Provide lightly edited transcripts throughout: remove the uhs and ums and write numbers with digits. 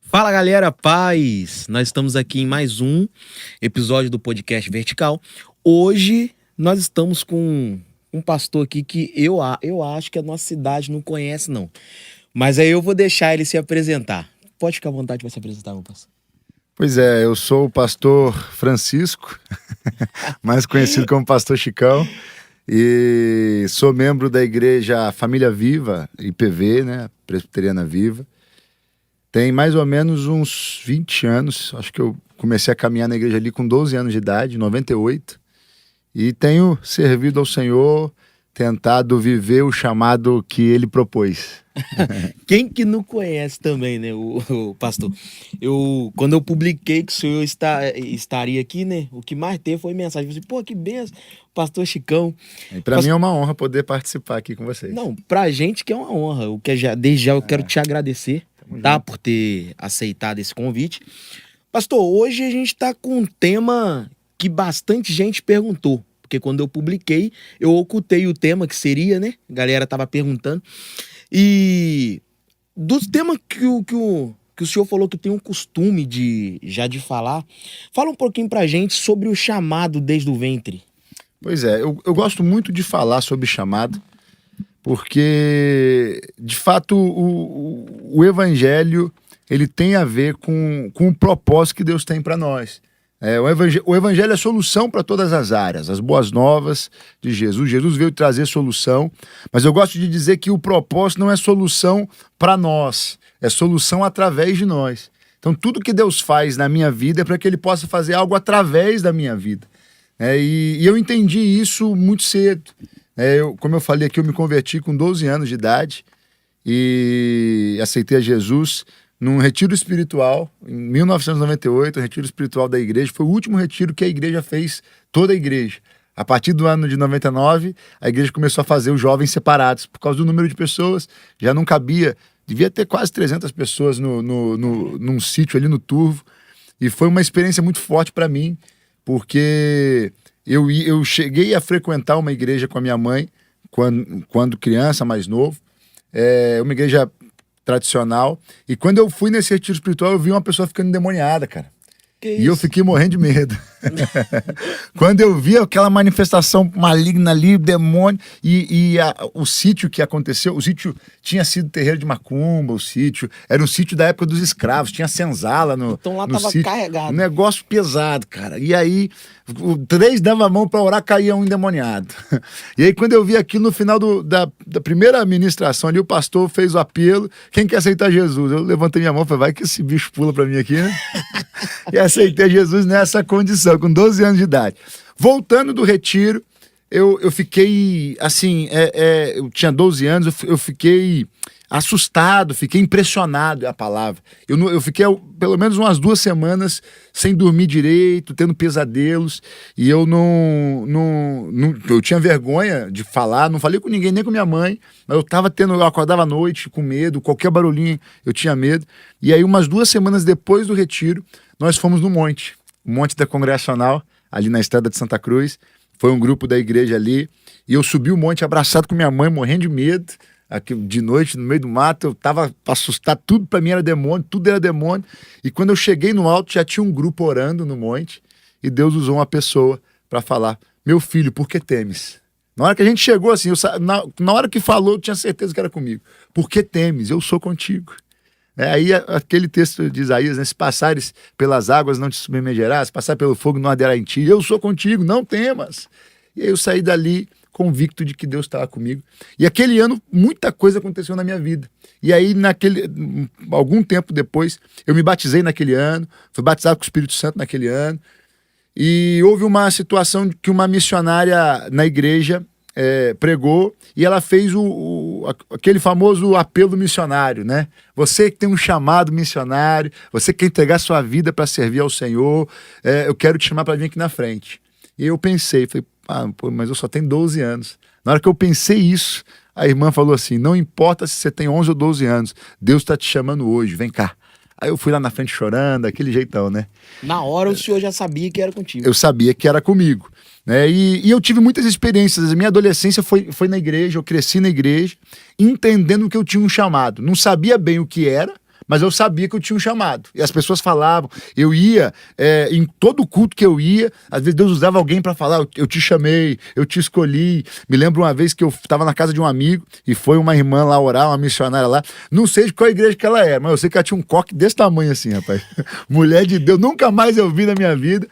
Fala galera, paz! Nós estamos aqui em mais um episódio do podcast Vertical. Hoje nós estamos com um pastor aqui que eu acho que a nossa cidade não conhece, não. Mas aí eu vou deixar ele se apresentar. Pode ficar à vontade para se apresentar, meu pastor. Pois é, eu sou o pastor Francisco, mais conhecido como pastor Chicão, e sou membro da igreja Família Viva, IPV, né, Presbiteriana Viva. Tem mais ou menos uns 20 anos, acho que eu comecei a caminhar na igreja ali com 12 anos de idade, 98, e tenho servido ao Senhor, tentado viver o chamado que Ele propôs. Quem que não conhece também, né, o pastor? Quando eu publiquei que o senhor estaria aqui, né, o que mais teve foi mensagem. Eu falei, pô, que benção, pastor Chicão. E para mim é uma honra poder participar aqui com vocês. Não, pra gente que é uma honra. Desde já eu quero te agradecer, tá, por ter aceitado esse convite. Pastor, hoje a gente tá com um tema que bastante gente perguntou. Porque quando eu publiquei, eu ocultei o tema que seria, né? A galera tava perguntando. E dos temas que o senhor falou que tem um costume de falar, fala um pouquinho pra gente sobre o chamado desde o ventre. Pois é, eu gosto muito de falar sobre chamado, porque, de fato, o evangelho ele tem a ver com o propósito que Deus tem para nós. O evangelho é solução para todas as áreas, as boas novas de Jesus. Jesus veio trazer solução, mas eu gosto de dizer que o propósito não é solução para nós, é solução através de nós. Então tudo que Deus faz na minha vida é para que Ele possa fazer algo através da minha vida. E eu entendi isso muito cedo. Como eu falei aqui, eu me converti com 12 anos de idade e aceitei a Jesus num retiro espiritual, em 1998, o retiro espiritual da igreja. Foi o último retiro que a igreja fez, toda a igreja. A partir do ano de 99, a igreja começou a fazer os jovens separados. Por causa do número de pessoas, já não cabia. Devia ter quase 300 pessoas num sítio ali no Turvo. E foi uma experiência muito forte para mim, porque eu cheguei a frequentar uma igreja com a minha mãe, quando criança, mais novo. Uma igreja tradicional. E quando eu fui nesse retiro espiritual, eu vi uma pessoa ficando endemoniada, cara. E eu fiquei morrendo de medo. Quando eu vi aquela manifestação maligna ali, demônio, o sítio que aconteceu, o sítio tinha sido terreiro de macumba, o sítio, era um sítio da época dos escravos, tinha senzala no Então lá no tava sítio. carregado. Um negócio pesado, cara. E aí, 3 davam a mão pra orar, caía um endemoniado. E aí, quando eu vi aquilo no final da primeira ministração ali, o pastor fez o apelo, quem quer aceitar Jesus? Eu levantei minha mão e falei, vai que esse bicho pula pra mim aqui, né? E aceitei Jesus nessa condição, com 12 anos de idade. Voltando do retiro, eu fiquei, assim, eu tinha 12 anos, eu fiquei assustado, fiquei impressionado, é a palavra. Eu fiquei pelo menos umas 2 semanas sem dormir direito, tendo pesadelos, e eu eu tinha vergonha de falar, não falei com ninguém, nem com minha mãe, mas eu acordava à noite com medo, qualquer barulhinho eu tinha medo. E aí umas 2 semanas depois do retiro, nós fomos no monte, o Monte da Congregacional, ali na estrada de Santa Cruz. Foi um grupo da igreja ali, e eu subi o monte abraçado com minha mãe, morrendo de medo, aqui, de noite, no meio do mato. Eu tava assustado, tudo pra mim era demônio, tudo era demônio. E quando eu cheguei no alto, já tinha um grupo orando no monte, e Deus usou uma pessoa para falar, meu filho, por que temes? Na hora que a gente chegou assim, na hora que falou, eu tinha certeza que era comigo. Por que temes? Eu sou contigo. Aí aquele texto de Isaías, né? Se passares pelas águas não te submergerás, se passar pelo fogo não arderá em ti, eu sou contigo, não temas. E aí eu saí dali convicto de que Deus estava comigo. E aquele ano, muita coisa aconteceu na minha vida. E aí, algum tempo depois, eu me batizei naquele ano, fui batizado com o Espírito Santo naquele ano, e houve uma situação que uma missionária na igreja pregou, e ela fez aquele famoso apelo missionário, né? Você que tem um chamado missionário, você que quer entregar sua vida para servir ao Senhor, eu quero te chamar para vir aqui na frente. E eu pensei, falei, mas eu só tenho 12 anos. Na hora que eu pensei isso, a irmã falou assim, não importa se você tem 11 ou 12 anos, Deus está te chamando hoje, vem cá. Aí eu fui lá na frente chorando, aquele jeitão, né? Na hora o senhor já sabia que era contigo. Eu sabia que era comigo, né? E eu tive muitas experiências. A minha adolescência foi na igreja, eu cresci na igreja, entendendo que eu tinha um chamado. Não sabia bem o que era, mas eu sabia que eu tinha um chamado. E as pessoas falavam, eu ia, em todo culto que eu ia, às vezes Deus usava alguém para falar, eu te chamei, eu te escolhi. Me lembro uma vez que eu estava na casa de um amigo e foi uma irmã lá orar, uma missionária lá, não sei de qual igreja que ela era, mas eu sei que ela tinha um coque desse tamanho assim, rapaz. Mulher de Deus, nunca mais eu vi na minha vida.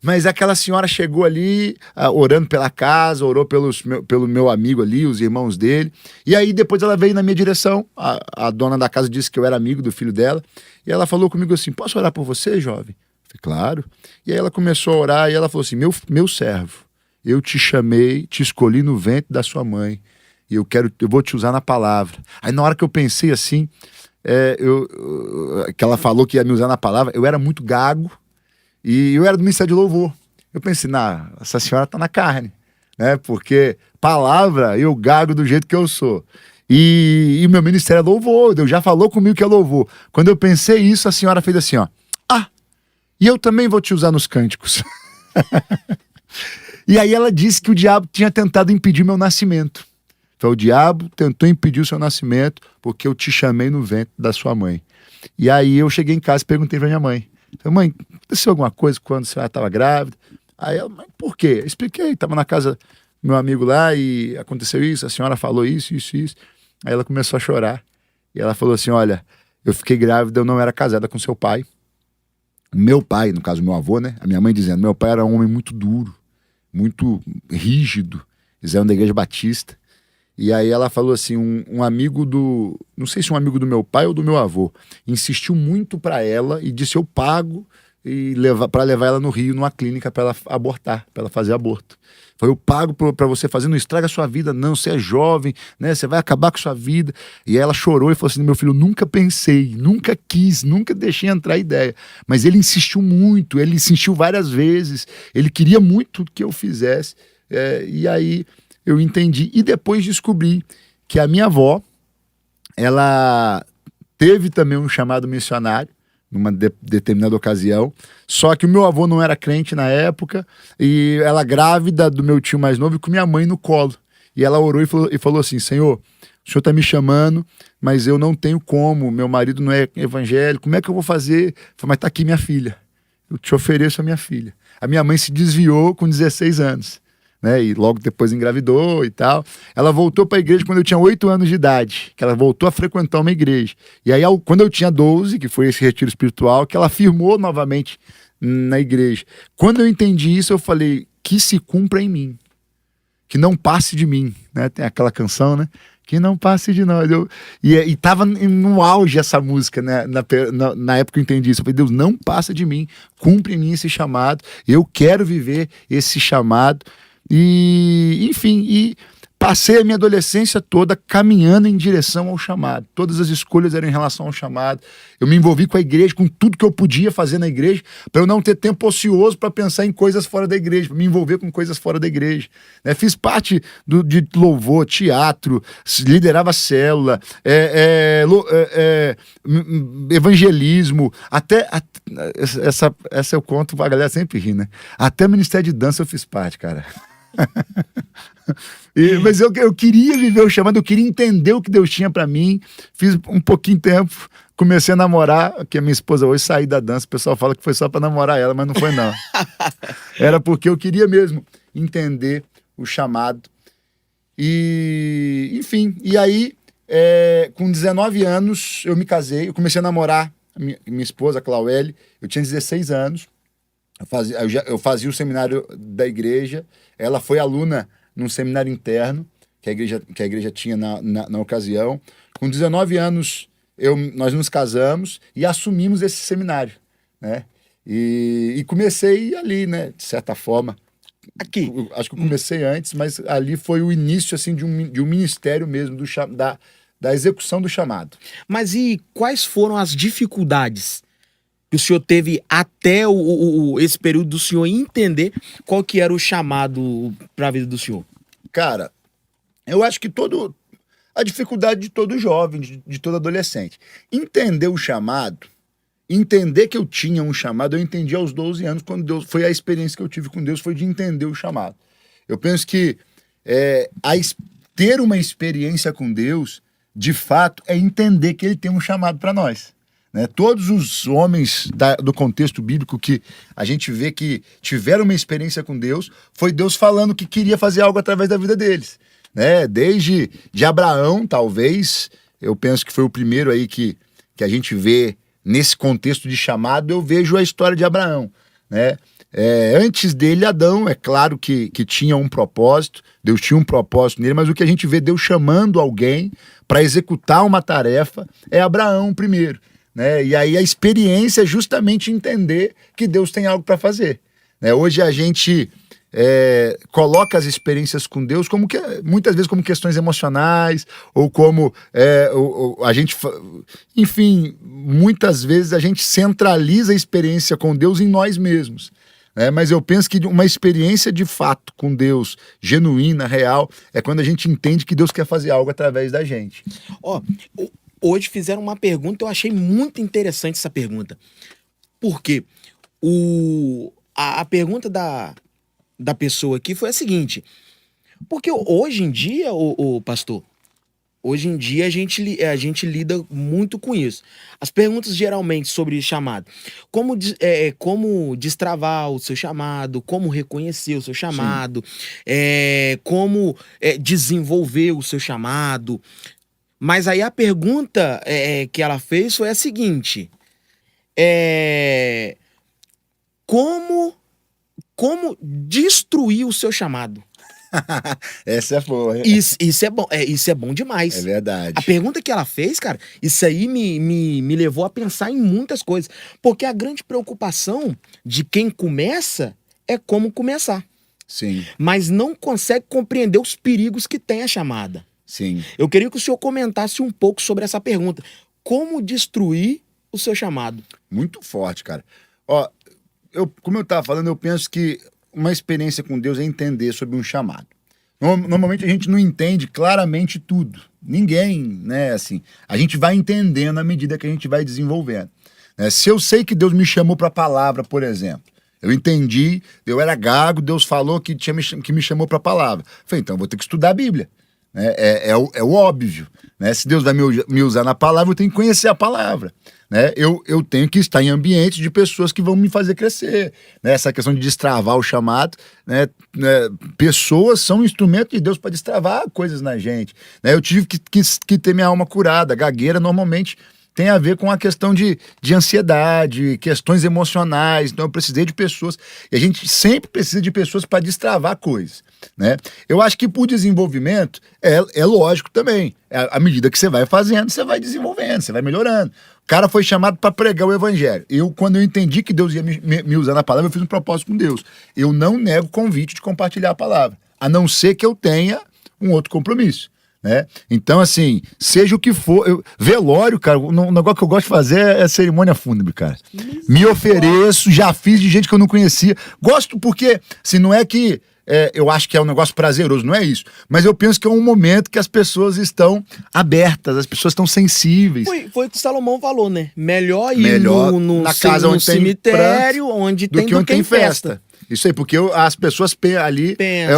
Mas aquela senhora chegou ali, orando pela casa, orou pelo meu amigo ali, os irmãos dele. E aí depois ela veio na minha direção, a dona da casa disse que eu era amigo do filho dela. E ela falou comigo assim, posso orar por você, jovem? Eu falei, claro. E aí ela começou a orar e ela falou assim, meu servo, eu te chamei, te escolhi no ventre da sua mãe. E eu vou te usar na palavra. Aí na hora que eu pensei assim, que ela falou que ia me usar na palavra, eu era muito gago. E eu era do Ministério de Louvor. Eu pensei, essa senhora tá na carne, né? Porque palavra, eu gago do jeito que eu sou. E o meu ministério é louvor, Deus já falou comigo que é louvor. Quando eu pensei isso, a senhora fez assim, ó. E eu também vou te usar nos cânticos. E aí ela disse que o diabo tinha tentado impedir meu nascimento. Então o diabo tentou impedir o seu nascimento porque eu te chamei no ventre da sua mãe. E aí eu cheguei em casa e perguntei pra minha mãe. Então, mãe, aconteceu alguma coisa quando a senhora estava grávida? Aí ela, mas por quê? Eu expliquei, estava na casa do meu amigo lá e aconteceu isso, a senhora falou isso. Aí ela começou a chorar. E ela falou assim, olha, eu fiquei grávida, eu não era casada com seu pai. Meu pai, no caso meu avô, né? A minha mãe dizendo, meu pai era um homem muito duro, muito rígido. Eles eram da igreja batista. E aí ela falou assim, um amigo não sei se um amigo do meu pai ou do meu avô, insistiu muito para ela e disse, eu pago para levar ela no Rio, numa clínica para ela abortar, para ela fazer aborto. Falei, eu pago para você fazer, não estraga a sua vida não, você é jovem, né? Você vai acabar com a sua vida. E aí ela chorou e falou assim, meu filho, nunca pensei, nunca quis, nunca deixei entrar a ideia. Mas ele insistiu muito, ele insistiu várias vezes, ele queria muito que eu fizesse. E aí eu entendi e depois descobri que a minha avó, ela teve também um chamado missionário numa determinada ocasião, só que o meu avô não era crente na época e ela grávida do meu tio mais novo com minha mãe no colo. E ela orou e falou assim, Senhor, o Senhor está me chamando, mas eu não tenho como, meu marido não é evangélico, como é que eu vou fazer? Eu falei, mas tá aqui minha filha, eu te ofereço a minha filha. A minha mãe se desviou com 16 anos. Né, e logo depois engravidou e tal. Ela voltou para a igreja quando eu tinha 8 anos de idade, que ela voltou a frequentar uma igreja. E aí, quando eu tinha 12, que foi esse retiro espiritual, que ela firmou novamente na igreja. Quando eu entendi isso, eu falei, que se cumpra em mim, que não passe de mim, né? Tem aquela canção, né? Que não passe de nós. E tava no auge essa música, né? Na época que eu entendi isso. Eu falei, Deus, não passa de mim, cumpre em mim esse chamado, eu quero viver esse chamado. E, enfim, passei a minha adolescência toda caminhando em direção ao chamado. Todas as escolhas eram em relação ao chamado. Eu me envolvi com a igreja, com tudo que eu podia fazer na igreja, para eu não ter tempo ocioso para pensar em coisas fora da igreja, para me envolver com coisas fora da igreja. Fiz parte de louvor, teatro, liderava célula, evangelismo, até essa eu conto, a galera sempre ri, né? Até Ministério de Dança eu fiz parte, cara. Mas eu queria viver o chamado, eu queria entender o que Deus tinha pra mim. Fiz um pouquinho de tempo, comecei a namorar, que a minha esposa hoje saí da dança, o pessoal fala que foi só pra namorar ela, mas não foi não. Era porque eu queria mesmo entender o chamado. E enfim, e aí com 19 anos eu me casei, eu comecei a namorar a minha esposa, a Clauele, eu tinha 16 anos. Eu fazia o seminário da igreja, ela foi aluna num seminário interno que a igreja tinha na ocasião. Com 19 anos, nós nos casamos e assumimos esse seminário, né? E comecei ali, né? De certa forma. Aqui. Acho que eu comecei antes, mas ali foi o início assim, de um ministério mesmo, da execução do chamado. Mas e quais foram as dificuldades que o senhor teve até esse período do senhor entender qual que era o chamado para a vida do senhor? Cara, eu acho que a dificuldade de todo jovem, de todo adolescente. Entender o chamado, entender que eu tinha um chamado, eu entendi aos 12 anos, quando Deus, foi a experiência que eu tive com Deus, foi de entender o chamado. Eu penso que ter uma experiência com Deus, de fato, é entender que Ele tem um chamado para nós. né? Todos os homens do contexto bíblico que a gente vê que tiveram uma experiência com Deus, foi Deus falando que queria fazer algo através da vida deles, né? Desde de Abraão, talvez, eu penso que foi o primeiro aí que a gente vê nesse contexto de chamado, eu vejo a história de Abraão, né? Antes dele, Adão, é claro que tinha um propósito, Deus tinha um propósito nele, mas o que a gente vê Deus chamando alguém para executar uma tarefa é Abraão primeiro, né? E aí a experiência é justamente entender que Deus tem algo para fazer, né? Hoje a gente coloca as experiências com Deus como que, muitas vezes como questões emocionais, ou como a gente, enfim, muitas vezes a gente centraliza a experiência com Deus em nós mesmos. Mas eu penso que uma experiência de fato com Deus, genuína, real, é quando a gente entende que Deus quer fazer algo através da gente. Hoje fizeram uma pergunta, eu achei muito interessante essa pergunta. Por quê? A pergunta da pessoa aqui foi a seguinte: porque hoje em dia, pastor, hoje em dia a gente lida muito com isso. As perguntas geralmente sobre chamado. Como destravar o seu chamado, como reconhecer o seu chamado, como desenvolver o seu chamado. Mas aí a pergunta que ela fez foi a seguinte: como destruir o seu chamado? Essa é boa. Isso é bom, isso é bom demais. É verdade. A pergunta que ela fez, cara, isso aí me levou a pensar em muitas coisas. Porque a grande preocupação de quem começa é como começar. Sim. Mas não consegue compreender os perigos que tem a chamada. Sim. Eu queria que o senhor comentasse um pouco sobre essa pergunta. Como destruir o seu chamado? Muito forte, cara. Como eu estava falando, eu penso que uma experiência com Deus é entender sobre um chamado. Normalmente a gente não entende claramente tudo. Ninguém, né, assim, a gente vai entendendo à medida que a gente vai desenvolvendo. Se eu sei que Deus me chamou para a palavra, por exemplo, eu entendi, eu era gago, Deus falou que me chamou para a palavra. Falei, então eu vou ter que estudar a Bíblia. É o óbvio, né? Se Deus vai me usar na palavra, eu tenho que conhecer a palavra, né? Eu tenho que estar em ambientes de pessoas que vão me fazer crescer, né? Essa questão de destravar o chamado, né? Pessoas são um instrumento de Deus para destravar coisas na gente, né? Eu tive que ter minha alma curada. A gagueira normalmente tem a ver com a questão de ansiedade, questões emocionais. Então eu precisei de pessoas, e a gente sempre precisa de pessoas para destravar coisas, né? Eu acho que por desenvolvimento é lógico também. À medida que você vai fazendo, você vai desenvolvendo, você vai melhorando. O cara foi chamado para pregar o evangelho. Quando eu entendi que Deus ia me usar na palavra, eu fiz um propósito com Deus. Eu não nego o convite de compartilhar a palavra, a não ser que eu tenha um outro compromisso, né? Então, assim, seja o que for, velório, cara, um negócio que eu gosto de fazer é cerimônia fúnebre, cara. Me ofereço, já fiz de gente que eu não conhecia. Gosto porque, assim, não é que eu acho que é um negócio prazeroso, não é isso. Mas eu penso que é um momento que as pessoas estão abertas, as pessoas estão sensíveis. Foi o que Salomão falou, né? Melhor ir na casa onde tem cemitério, onde do que onde tem festa. Isso aí, porque as pessoas ali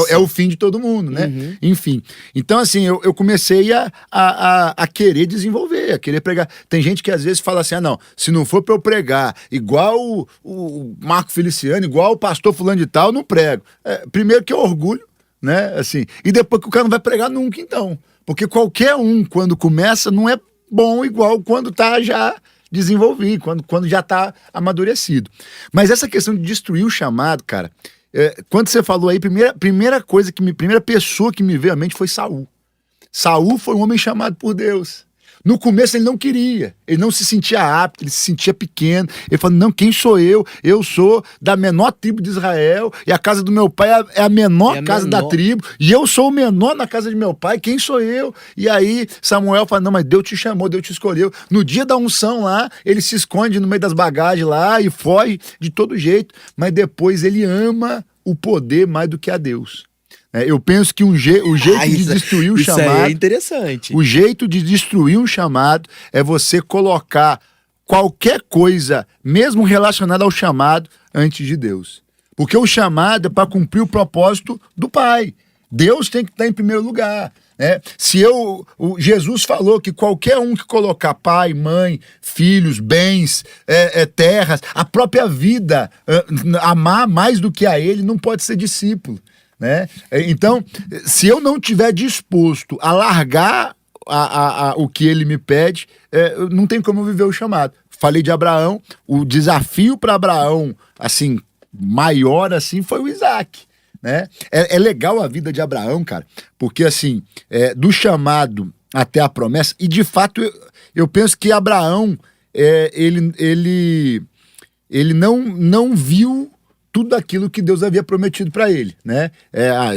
é o fim de todo mundo, né? Uhum. Enfim. Então, assim, eu comecei a querer desenvolver, a querer pregar. Tem gente que às vezes fala assim: não, se não for pra eu pregar igual o Marco Feliciano, igual o pastor fulano de tal, eu não prego. Primeiro que é orgulho, né? Assim, e depois que o cara não vai pregar nunca, então. Porque qualquer quando começa, não é bom igual quando tá já desenvolvido, quando já tá amadurecido. Mas essa questão de destruir o chamado, cara, quando você falou aí, primeira pessoa que me veio à mente foi Saul. Saul foi um homem chamado por Deus. No começo ele não queria, ele não se sentia apto, ele se sentia pequeno. Ele falou: não, quem sou eu? Eu sou da menor tribo de Israel, e a casa do meu pai é a menor casa da tribo, e eu sou o menor na casa de meu pai, quem sou eu? E aí Samuel fala: não, mas Deus te chamou, Deus te escolheu. No dia da unção lá, ele se esconde no meio das bagagens lá e foge de todo jeito, mas depois ele ama o poder mais do que a Deus. Eu penso que o jeito de destruir o chamado... Isso aí é interessante. O jeito de destruir um chamado é você colocar qualquer coisa, mesmo relacionada ao chamado, antes de Deus. Porque o chamado é para cumprir o propósito do Pai. Deus tem que estar em primeiro lugar. Se Jesus falou que qualquer um que colocar pai, mãe, filhos, bens, terras, a própria vida, amar mais do que a ele, não pode ser discípulo, né? Então, se eu não estiver disposto a largar o que ele me pede, não tem como eu viver o chamado. Falei de Abraão, o desafio para Abraão, assim, maior assim, foi o Isaac. Né? É legal a vida de Abraão, cara, porque assim, do chamado até a promessa, e de fato eu penso que Abraão, ele não viu tudo aquilo que Deus havia prometido para ele, né?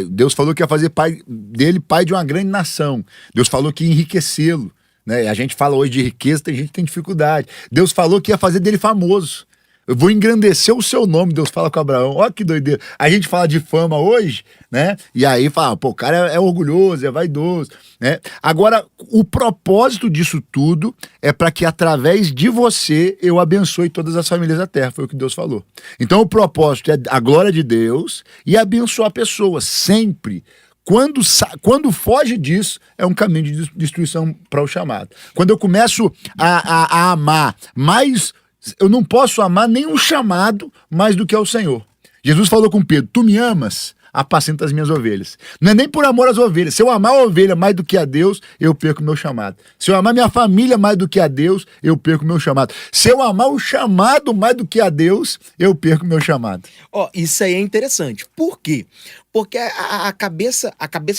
Deus falou que ia fazer dele pai de uma grande nação, Deus falou que ia enriquecê-lo, né? A gente fala hoje de riqueza, tem gente que tem dificuldade. Deus falou que ia fazer dele famoso. Eu vou engrandecer o seu nome, Deus fala com Abraão. Olha que doideira. A gente fala de fama hoje, né? E aí fala, pô, o cara é orgulhoso, é vaidoso, né? Agora, o propósito disso tudo é para que através de você eu abençoe todas as famílias da terra, foi o que Deus falou. Então o propósito é a glória de Deus e abençoar pessoas, sempre. Quando foge disso, é um caminho de destruição para o chamado. Quando eu começo a amar mais... Eu não posso amar nenhum chamado mais do que ao Senhor. Jesus falou com Pedro, tu me amas, apacenta as minhas ovelhas. Não é nem por amor às ovelhas. Se eu amar a ovelha mais do que a Deus, eu perco o meu chamado. Se eu amar minha família mais do que a Deus, eu perco o meu chamado. Se eu amar o chamado mais do que a Deus, eu perco o meu chamado. Isso aí é interessante. Por quê? Porque a cabeça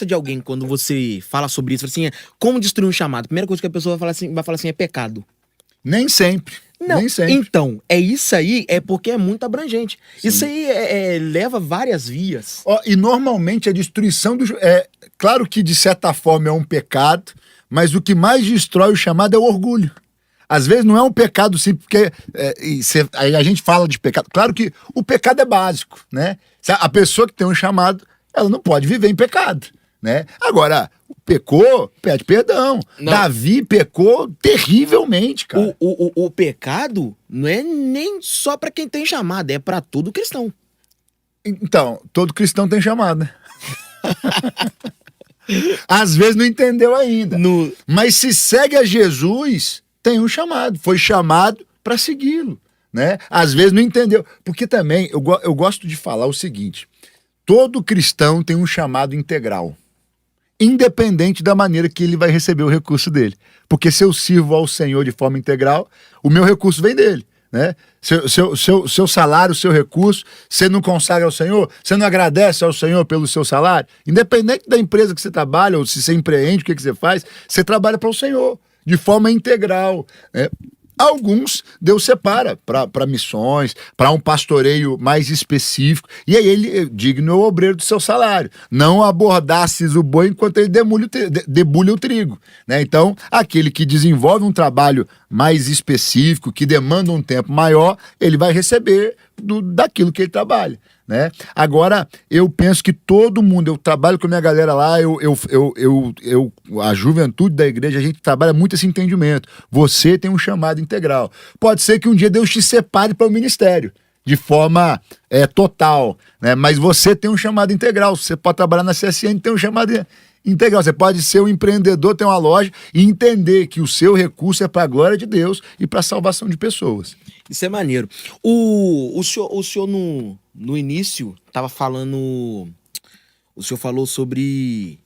de alguém, quando você fala sobre isso, assim, como destruir um chamado, a primeira coisa que a pessoa vai falar assim, é pecado. Nem sempre. Não, nem sempre. Então, isso aí é porque é muito abrangente. Sim. Isso aí leva várias vias. E normalmente a destruição do... claro que de certa forma é um pecado, mas o que mais destrói o chamado é o orgulho. Às vezes não é um pecado simples, porque aí a gente fala de pecado. Claro que o pecado é básico, né? A pessoa que tem um chamado, ela não pode viver em pecado, né? Agora... Pecou, pede perdão. Não. Davi pecou terrivelmente, cara. O pecado não é nem só pra quem tem chamado, é pra todo cristão. Então, todo cristão tem chamado, né? Às vezes não entendeu ainda. Mas se segue a Jesus, tem um chamado. Foi chamado pra segui-lo, né? Às vezes não entendeu. Porque também, eu gosto de falar o seguinte, todo cristão tem um chamado integral. Independente da maneira que ele vai receber o recurso dele. Porque se eu sirvo ao Senhor de forma integral, o meu recurso vem dele, né? Seu salário, seu recurso, você não consagra ao Senhor, você não agradece ao Senhor pelo seu salário, independente da empresa que você trabalha, ou se você empreende, o que você faz, você trabalha para o Senhor, de forma integral, né? Alguns Deus separa para missões, para um pastoreio mais específico, e aí ele digno é o obreiro do seu salário. Não abordasses o boi enquanto ele debulha o trigo, né? Então, aquele que desenvolve um trabalho mais específico, que demanda um tempo maior, ele vai receber daquilo que ele trabalha, né? Agora, eu penso que todo mundo, eu trabalho com a minha galera lá, a juventude da igreja, a gente trabalha muito esse entendimento. Você tem um chamado integral. Pode ser que um dia Deus te separe para o ministério, de forma total, né? Mas você tem um chamado integral. Você pode trabalhar na CSN, tem um chamado integral. Você pode ser um empreendedor, ter uma loja e entender que o seu recurso é para a glória de Deus e para a salvação de pessoas. Isso é maneiro. O senhor no início tava falando... O senhor falou sobre...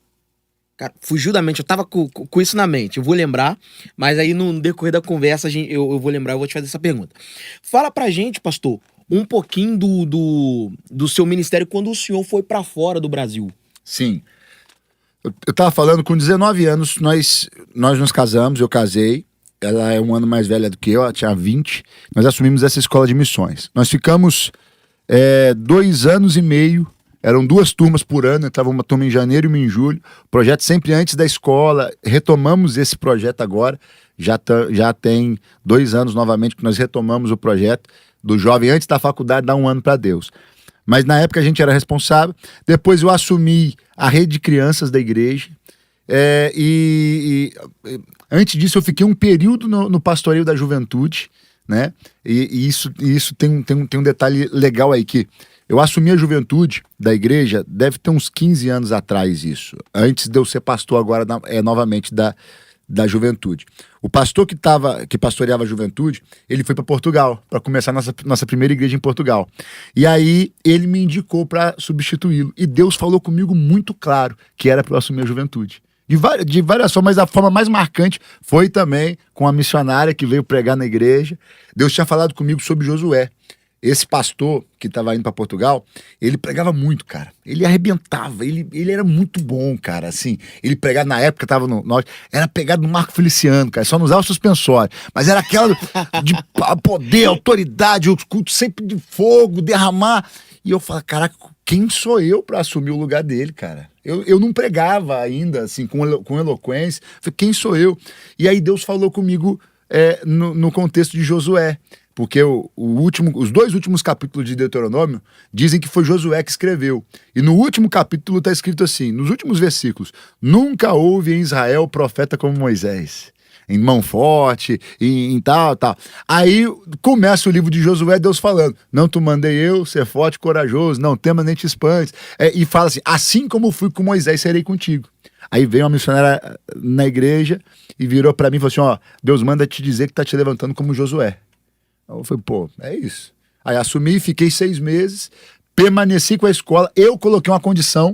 Cara, fugiu da mente, eu tava com isso na mente, eu vou lembrar, mas aí no decorrer da conversa eu vou lembrar, eu vou te fazer essa pergunta. Fala pra gente, pastor, um pouquinho do seu ministério quando o senhor foi pra fora do Brasil. Sim. Eu tava falando, com 19 anos, nós nos casamos, eu casei. Ela é um ano mais velha do que eu, ela tinha 20. Nós assumimos essa escola de missões. Nós ficamos 2 anos e meio, eram 2 turmas por ano, entrava uma turma em janeiro e uma em julho. Projeto sempre antes da escola, retomamos esse projeto agora. Já tem 2 anos novamente que nós retomamos o projeto do jovem antes da faculdade, dar 1 ano para Deus. Mas na época a gente era responsável. Depois eu assumi a rede de crianças da igreja. Antes disso eu fiquei um período no pastoreio da juventude, né? E isso tem um detalhe legal aí, que eu assumi a juventude da igreja, deve ter uns 15 anos atrás isso, antes de eu ser pastor agora novamente da juventude. O pastor que pastoreava a juventude, ele foi para Portugal, para começar nossa primeira igreja em Portugal. E aí ele me indicou para substituí-lo. E Deus falou comigo muito claro que era para eu assumir a juventude. De várias formas, mas a forma mais marcante foi também com a missionária que veio pregar na igreja. Deus tinha falado comigo sobre Josué. Esse pastor que estava indo para Portugal, ele pregava muito, cara. Ele arrebentava, ele era muito bom, cara. Assim, ele pregava na época, estava no norte, era pegado no Marco Feliciano, cara. Só não usava o suspensório. Mas era aquela de poder, autoridade, os cultos sempre de fogo, derramar. E eu falava, caraca, quem sou eu para assumir o lugar dele, cara? Eu não pregava ainda, assim, com eloquência. Eu falei, quem sou eu? E aí Deus falou comigo no contexto de Josué. Porque os 2 últimos capítulos de Deuteronômio dizem que foi Josué que escreveu. E no último capítulo está escrito assim, nos últimos versículos: nunca houve em Israel profeta como Moisés, em mão forte, em tal. Aí começa o livro de Josué, Deus falando: não te mandei eu ser forte e corajoso, não temas nem te espantes. E fala assim como fui com Moisés, serei contigo. Aí veio uma missionária na igreja e virou para mim e falou assim: ó, Deus manda te dizer que está te levantando como Josué. Eu falei, pô, é isso. Aí assumi, fiquei 6 meses, permaneci com a escola. Eu coloquei uma condição.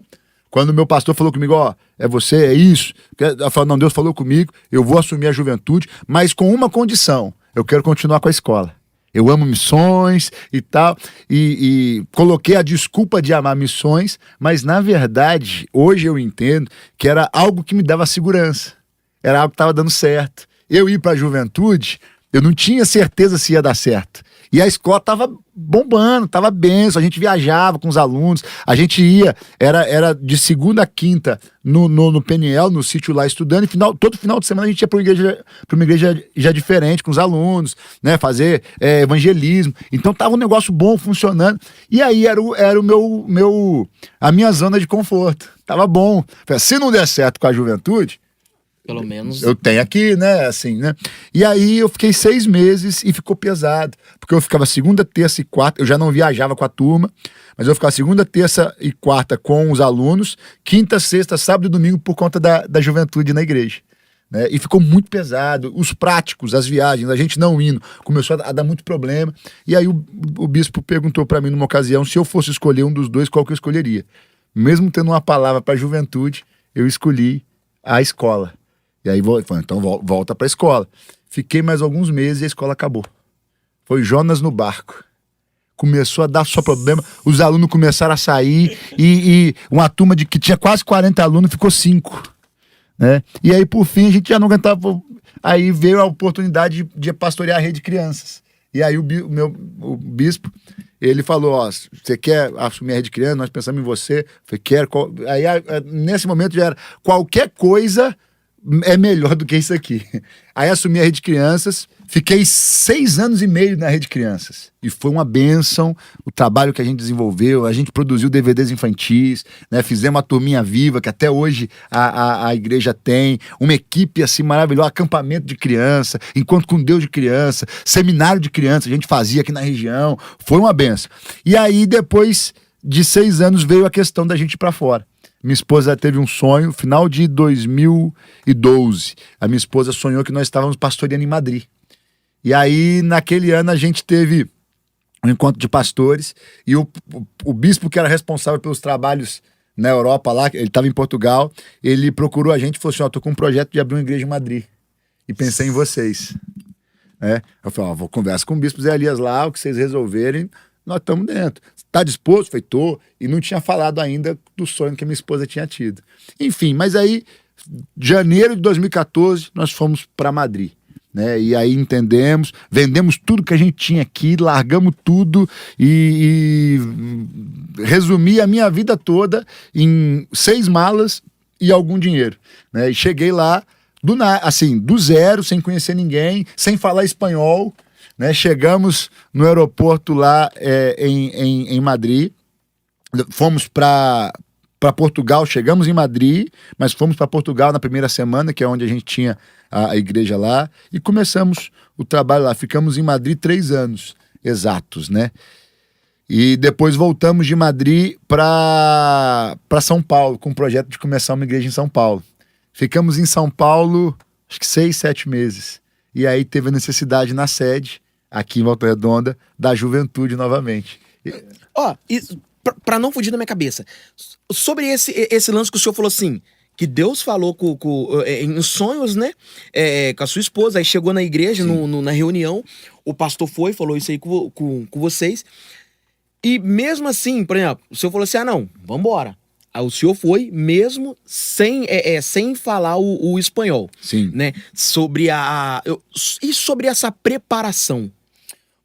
Quando o meu pastor falou comigo, ó, é você, é isso. Eu falei, não, Deus falou comigo, eu vou assumir a juventude, mas com uma condição: eu quero continuar com a escola. Eu amo missões e tal. E coloquei a desculpa de amar missões, mas na verdade, hoje eu entendo que era algo que me dava segurança. Era algo que estava dando certo. Eu ir para a juventude, eu não tinha certeza se ia dar certo. E a escola tava bombando, tava benção, a gente viajava com os alunos, a gente ia, era de segunda a quinta no PNL, no sítio lá estudando, e todo final de semana a gente ia para uma igreja já diferente, com os alunos, né, fazer evangelismo. Então tava um negócio bom, funcionando, e aí era a minha zona de conforto, tava bom. Se não der certo com a juventude, pelo menos eu tenho aqui, né, assim, né? E aí eu fiquei 6 meses e ficou pesado, porque eu ficava segunda, terça e quarta, eu já não viajava com a turma, mas eu ficava segunda, terça e quarta com os alunos, quinta, sexta, sábado e domingo por conta da juventude na igreja, né? E ficou muito pesado, os práticos, as viagens, a gente não indo, começou a dar muito problema, e aí o bispo perguntou para mim numa ocasião se eu fosse escolher um dos dois, qual que eu escolheria. Mesmo tendo uma palavra para juventude, eu escolhi a escola. E aí, então volta para a escola. Fiquei mais alguns meses e a escola acabou. Foi Jonas no barco. Começou a dar só problema, os alunos começaram a sair e uma turma que tinha quase 40 alunos ficou 5. Né? E aí, por fim, a gente já não aguentava. Aí veio a oportunidade de pastorear a rede de crianças. E aí o bispo, ele falou, ó, você quer assumir a rede de crianças? Nós pensamos em você. Eu falei, quero. Aí, nesse momento já era qualquer coisa é melhor do que isso aqui. Aí assumi a Rede Crianças, fiquei 6 anos e meio na Rede Crianças. E foi uma bênção o trabalho que a gente desenvolveu. A gente produziu DVDs infantis, né? Fizemos uma turminha viva, que até hoje a igreja tem. Uma equipe assim maravilhosa, acampamento de criança, encontro com Deus de criança, seminário de criança, a gente fazia aqui na região. Foi uma bênção. E aí, depois de 6 anos, veio a questão da gente ir pra fora. Minha esposa teve um sonho, final de 2012. A minha esposa sonhou que nós estávamos pastoreando em Madrid. E aí, naquele ano, a gente teve um encontro de pastores e o bispo que era responsável pelos trabalhos na Europa lá, ele estava em Portugal, ele procurou a gente e falou assim, ó, tô com um projeto de abrir uma igreja em Madrid e pensei em vocês. Eu falei, ó, vou conversar com o bispo Zé Elias lá, o que vocês resolverem, nós estamos dentro. Tá disposto? Falei, tô. E não tinha falado ainda do sonho que a minha esposa tinha tido. Enfim, mas aí, janeiro de 2014, nós fomos para Madrid. Né? E aí entendemos, vendemos tudo que a gente tinha aqui, largamos tudo e resumi a minha vida toda em 6 malas e algum dinheiro. Né? E cheguei lá, do zero, sem conhecer ninguém, sem falar espanhol. Né? Chegamos no aeroporto lá em Madrid, fomos para para Portugal, chegamos em Madrid, mas fomos para Portugal na primeira semana, que é onde a gente tinha a igreja lá, e começamos o trabalho lá. Ficamos em Madrid 3 anos exatos, né? E depois voltamos de Madrid para São Paulo, com o projeto de começar uma igreja em São Paulo. Ficamos em São Paulo, acho que 6, 7 meses. E aí teve a necessidade na sede, aqui em Volta Redonda, da juventude novamente. Ó, pra não fugir da minha cabeça, sobre esse lance que o senhor falou assim, que Deus falou em sonhos, né? Com a sua esposa, aí chegou na igreja, na reunião, o pastor falou isso aí com vocês. E mesmo assim, por exemplo, o senhor falou assim, não, vambora. Aí o senhor foi mesmo sem falar o espanhol. Sim. Né? E sobre essa preparação?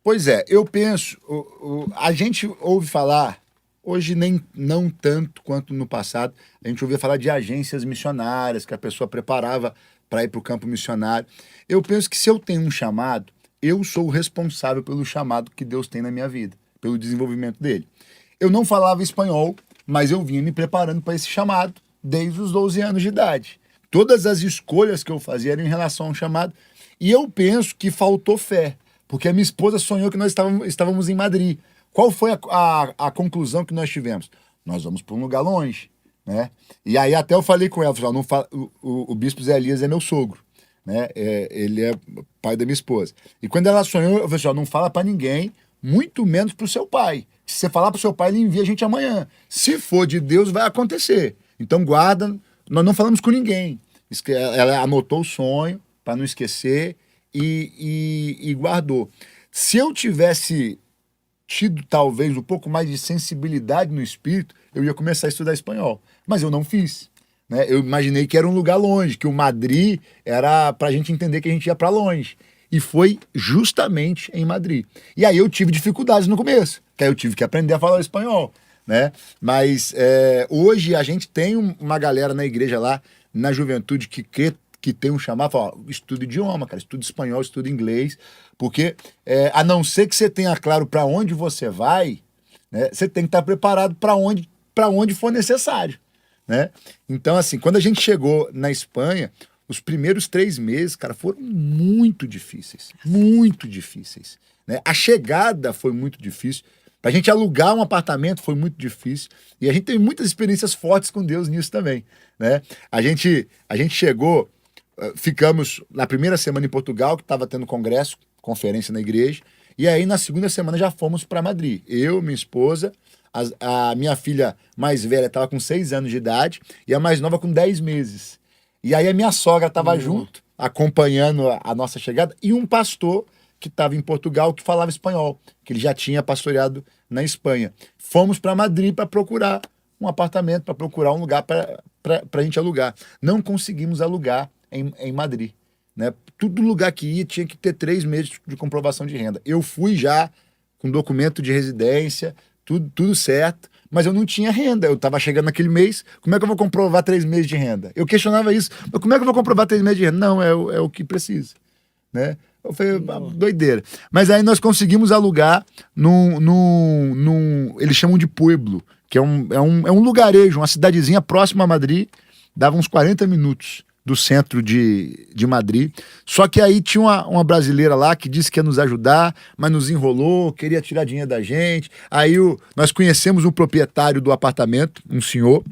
Pois é, eu penso, a gente ouve falar, hoje não tanto quanto no passado, a gente ouvia falar de agências missionárias, que a pessoa preparava para ir para o campo missionário. Eu penso que se eu tenho um chamado, eu sou o responsável pelo chamado que Deus tem na minha vida, pelo desenvolvimento dele. Eu não falava espanhol, mas eu vinha me preparando para esse chamado desde os 12 anos de idade. Todas as escolhas que eu fazia eram em relação ao chamado, e eu penso que faltou fé, porque a minha esposa sonhou que nós estávamos em Madrid. Qual foi a conclusão que nós tivemos? Nós vamos para um lugar longe, né? E aí até eu falei com ela, o bispo Zé Elias é meu sogro, né? Ele é pai da minha esposa. E quando ela sonhou, eu falei assim, não fala para ninguém, muito menos pro seu pai. Se você falar pro seu pai, ele envia a gente amanhã. Se for de Deus, vai acontecer. Então guarda, nós não falamos com ninguém. Ela anotou o sonho para não esquecer e guardou. Se eu tivesse tido talvez um pouco mais de sensibilidade no espírito, eu ia começar a estudar espanhol. Mas eu não fiz. Né? Eu imaginei que era um lugar longe, que o Madrid era pra gente entender que a gente ia para longe. E foi justamente em Madrid. E aí eu tive dificuldades no começo, que aí eu tive que aprender a falar espanhol, né? Mas hoje a gente tem uma galera na igreja lá, na juventude, que tem um chamado, fala, estuda idioma, cara, estuda espanhol, estuda inglês, porque a não ser que você tenha claro para onde você vai, né, você tem que estar preparado para onde for necessário, né? Então, assim, quando a gente chegou na Espanha, os primeiros 3 meses, cara, foram muito difíceis. Muito difíceis. Né? A chegada foi muito difícil. Pra gente alugar um apartamento foi muito difícil. E a gente teve muitas experiências fortes com Deus nisso também. Né? A gente chegou, ficamos na primeira semana em Portugal, que estava tendo congresso, conferência na igreja. E aí, na segunda semana, já fomos para Madrid. Eu, minha esposa, a minha filha mais velha estava com 6 anos de idade e a mais nova com 10 meses. E aí a minha sogra estava junto, acompanhando a nossa chegada, e um pastor que estava em Portugal que falava espanhol, que ele já tinha pastoreado na Espanha. Fomos para Madrid para procurar um apartamento, para procurar um lugar para a gente alugar. Não conseguimos alugar em Madrid. Né? Todo lugar que ia tinha que ter 3 meses de comprovação de renda. Eu fui já com documento de residência, tudo certo, mas eu não tinha renda. Eu estava chegando naquele mês, como é que eu vou comprovar 3 meses de renda? Eu questionava isso, mas como é que eu vou comprovar 3 meses de renda? Não, é o que precisa. Né? Eu falei, doideira. Mas aí nós conseguimos alugar eles chamam de Pueblo, que é um lugarejo, uma cidadezinha próxima a Madrid, dava uns 40 minutos do centro de Madrid. Só que aí tinha uma brasileira lá que disse que ia nos ajudar, mas nos enrolou, queria tirar dinheiro da gente. Aí nós conhecemos o proprietário do apartamento, um senhor,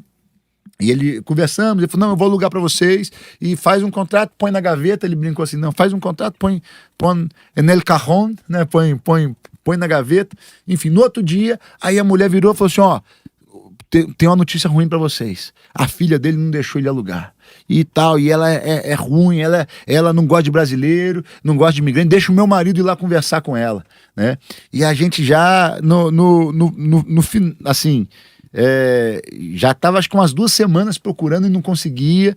e ele conversamos, ele falou, não, eu vou alugar para vocês, e faz um contrato, põe na gaveta. Ele brincou assim, não, faz um contrato, põe nel cajón, né, põe na gaveta. Enfim, no outro dia, aí a mulher virou e falou assim, ó, tem uma notícia ruim para vocês. A filha dele não deixou ele alugar. E tal, e ela é ruim, ela não gosta de brasileiro, não gosta de imigrante, deixa o meu marido ir lá conversar com ela, né? E a gente já, assim, já estava acho que umas 2 semanas procurando e não conseguia,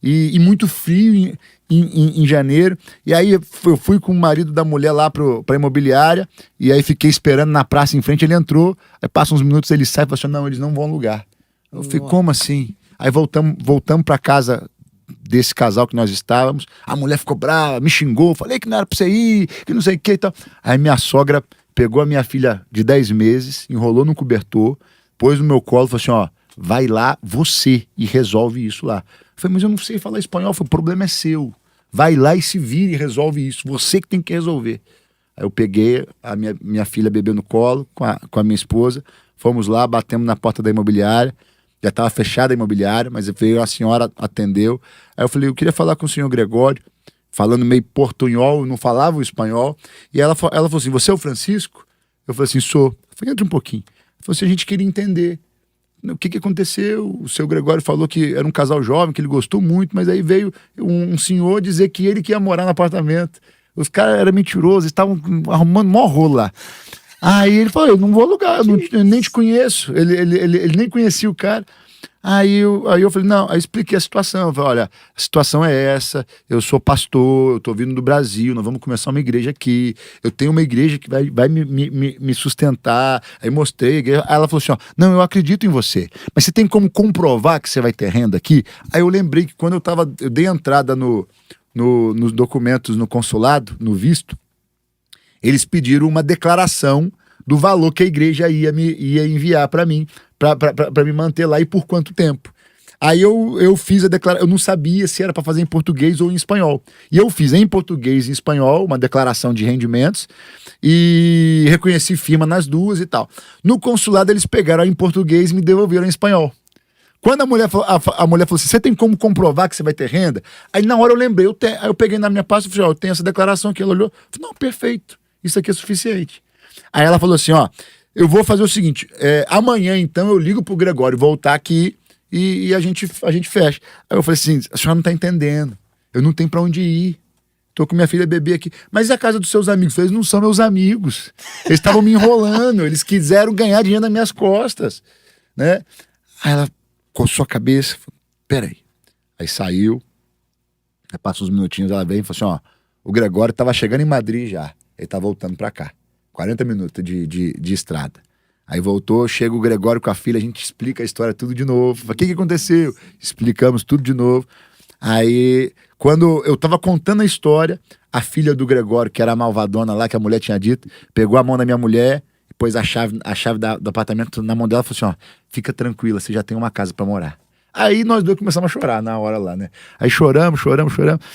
e muito frio em janeiro, e aí eu fui com o marido da mulher lá pra imobiliária, e aí fiquei esperando na praça em frente, ele entrou, aí passa uns minutos, ele sai e fala assim, não, eles não vão alugar. Eu falei, como assim? Aí voltamos para casa desse casal que nós estávamos, a mulher ficou brava, me xingou, falei que não era para você ir, que não sei o que e tal. Aí minha sogra pegou a minha filha de 10 meses, enrolou no cobertor, pôs no meu colo e falou assim, ó, vai lá você e resolve isso lá. Eu falei, mas eu não sei falar espanhol. Eu falei, o problema é seu. Vai lá e se vira e resolve isso. Você que tem que resolver. Aí eu peguei a minha filha bebê no colo com a minha esposa. Fomos lá, batemos na porta da imobiliária. Já estava fechada a imobiliária, mas veio a senhora, atendeu. Aí eu falei, eu queria falar com o senhor Gregório, falando meio portunhol, não falava o espanhol. E ela falou assim, você é o Francisco? Eu falei assim, sou. Eu falei, entra um pouquinho. Ela falou assim, a gente queria entender o que aconteceu. O seu Gregório falou que era um casal jovem, que ele gostou muito, mas aí veio um senhor dizer que ele que ia morar no apartamento. Os caras eram mentirosos, estavam arrumando mó rolo lá. Aí ele falou, eu não vou alugar, eu nem te conheço. Ele nem conhecia o cara. Aí eu falei, não, aí expliquei a situação. Eu falei, olha, a situação é essa, eu sou pastor, eu tô vindo do Brasil, nós vamos começar uma igreja aqui, eu tenho uma igreja que vai me sustentar. Aí mostrei a igreja. Aí ela falou assim, ó, não, eu acredito em você, mas você tem como comprovar que você vai ter renda aqui? Aí eu lembrei que quando eu dei entrada nos documentos no consulado, no visto, eles pediram uma declaração do valor que a igreja ia enviar para mim, para me manter lá e por quanto tempo. Aí eu fiz a declaração, eu não sabia se era para fazer em português ou em espanhol. E eu fiz em português e em espanhol uma declaração de rendimentos e reconheci firma nas duas e tal. No consulado eles pegaram em português e me devolveram em espanhol. Quando a mulher falou assim, você tem como comprovar que você vai ter renda? Aí na hora eu lembrei, aí eu peguei na minha pasta e falei, ó, eu tenho essa declaração aqui. Ela olhou, falei, não, perfeito, isso aqui é suficiente. Aí ela falou assim, ó, eu vou fazer o seguinte, amanhã então eu ligo pro Gregório voltar aqui e a gente fecha. Aí eu falei assim, a senhora não tá entendendo, eu não tenho pra onde ir, tô com minha filha bebê aqui. Mas e a casa dos seus amigos? Eu falei, eles não são meus amigos, eles estavam me enrolando, eles quiseram ganhar dinheiro nas minhas costas, né? Aí ela coçou a cabeça, falou, peraí. Aí saiu, aí passou uns minutinhos, ela veio e falou assim, ó, o Gregório tava chegando em Madrid já, ele tá voltando pra cá. 40 minutos de estrada. Aí voltou, chega o Gregório com a filha, a gente explica a história tudo de novo. O que aconteceu? Explicamos tudo de novo. Aí, quando eu tava contando a história, a filha do Gregório, que era a malvadona lá, que a mulher tinha dito, pegou a mão da minha mulher, pôs a chave do apartamento na mão dela e falou assim, ó, fica tranquila, você já tem uma casa pra morar. Aí nós dois começamos a chorar na hora lá, né? Aí choramos.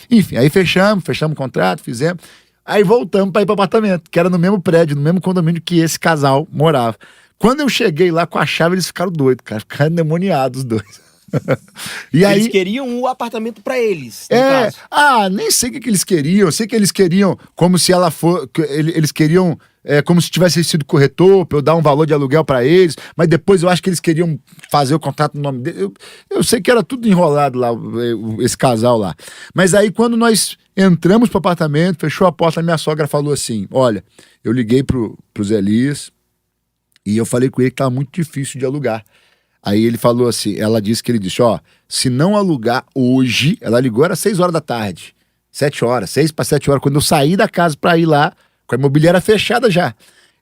Enfim, aí fechamos o contrato, fizemos. Aí voltamos para ir para o apartamento, que era no mesmo prédio, no mesmo condomínio que esse casal morava. Quando eu cheguei lá com a chave, eles ficaram doidos, cara. Ficaram endemoniados os dois. E eles aí, queriam o apartamento para eles, no caso. Nem sei o que eles queriam. Eu sei que eles queriam como se ela for... Eles queriam como se tivesse sido corretor, pra eu dar um valor de aluguel para eles, mas depois eu acho que eles queriam fazer o contrato no nome dele. Eu sei que era tudo enrolado lá, esse casal lá. Mas aí quando nós entramos pro apartamento, fechou a porta, a minha sogra falou assim, olha, eu liguei pro Zé Elias e eu falei com ele que tava muito difícil de alugar. Aí ele falou assim, ela disse que ele disse, ó, se não alugar hoje, ela ligou, era 6 horas da tarde, 7 horas, 6 para 7 horas, quando eu saí da casa para ir lá, com a imobiliária fechada já.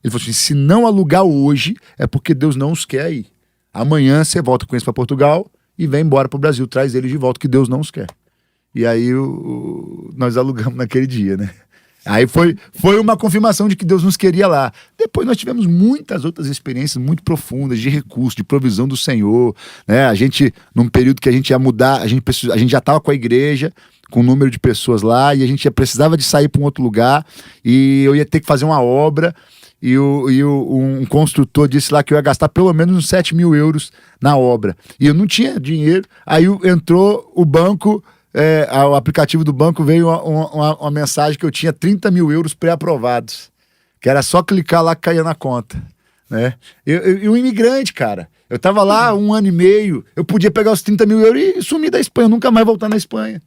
Ele falou assim, se não alugar hoje, é porque Deus não os quer aí. Amanhã você volta com eles para Portugal e vem embora pro Brasil, traz eles de volta, que Deus não os quer. E aí nós alugamos naquele dia, né? Aí foi uma confirmação de que Deus nos queria lá. Depois nós tivemos muitas outras experiências muito profundas de recurso, de provisão do Senhor, né? A gente, num período que a gente ia mudar, a gente já estava com a igreja, com o número de pessoas lá, e a gente precisava de sair para um outro lugar, e eu ia ter que fazer uma obra, e um construtor disse lá que eu ia gastar pelo menos uns 7 mil euros na obra. E eu não tinha dinheiro, aí entrou o banco... o aplicativo do banco veio uma mensagem que eu tinha 30 mil euros pré-aprovados, que era só clicar lá que caía na conta, né? Eu imigrante, cara, eu tava lá 1 ano e meio, eu podia pegar os 30 mil euros e sumir da Espanha, nunca mais voltar na Espanha,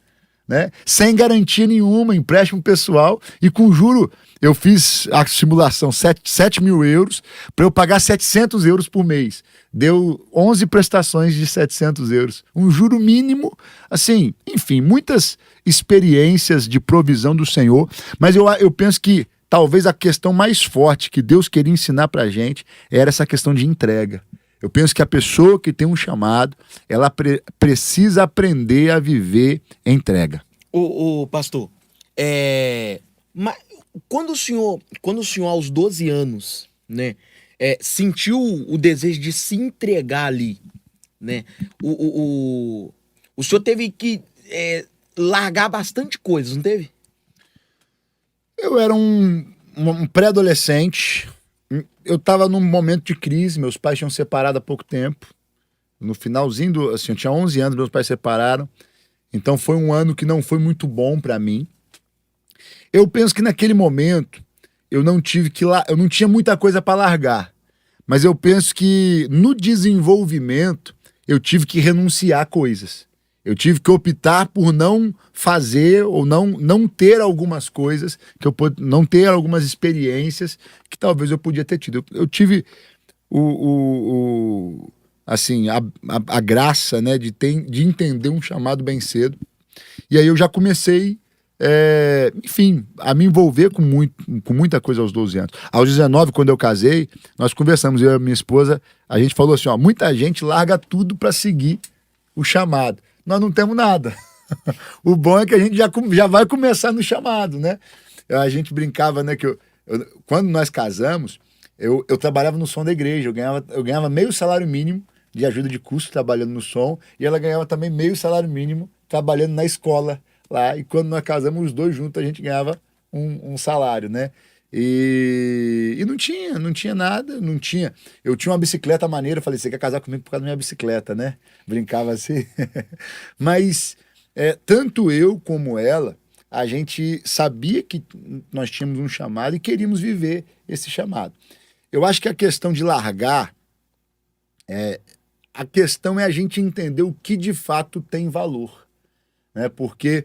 né? Sem garantia nenhuma, empréstimo pessoal e com juro. Eu fiz a simulação 7 mil euros para eu pagar 700 euros por mês. Deu 11 prestações de 700 euros. Um juro mínimo, assim, enfim, muitas experiências de provisão do Senhor. Mas eu penso que talvez a questão mais forte que Deus queria ensinar para a gente era essa questão de entrega. Eu penso que a pessoa que tem um chamado, ela precisa aprender a viver entrega. Ô pastor, mas quando o senhor aos 12 anos, né, sentiu o desejo de se entregar ali, né? O senhor teve que largar bastante coisa, não teve? Eu era um pré-adolescente, eu estava num momento de crise, meus pais tinham separado há pouco tempo, no finalzinho assim, eu tinha 11 anos, meus pais separaram, então foi um ano que não foi muito bom para mim. Eu penso que naquele momento eu não tinha muita coisa para largar, mas eu penso que no desenvolvimento eu tive que renunciar a coisas. Eu tive que optar por não fazer ou não ter algumas coisas, não ter algumas experiências que talvez eu podia ter tido. Eu tive assim, a graça, né, de entender um chamado bem cedo. E aí eu já comecei, enfim, a me envolver com muita coisa aos 12 anos. Aos 19, quando eu casei, nós conversamos, eu e a minha esposa, a gente falou assim, ó, muita gente larga tudo para seguir o chamado. Nós não temos nada. O bom é que a gente já vai começar no chamado, né? A gente brincava, né, que quando nós casamos, eu trabalhava no som da igreja, eu ganhava meio salário mínimo de ajuda de custo trabalhando no som, e ela ganhava também meio salário mínimo trabalhando na escola lá, e quando nós casamos os dois juntos, a gente ganhava um salário, né? E não tinha nada, não tinha. Eu tinha uma bicicleta maneira, eu falei, você quer casar comigo por causa da minha bicicleta, né? Brincava assim. Mas tanto eu como ela, a gente sabia que nós tínhamos um chamado e queríamos viver esse chamado. Eu acho que a questão de largar, a questão é a gente entender o que de fato tem valor, né? Porque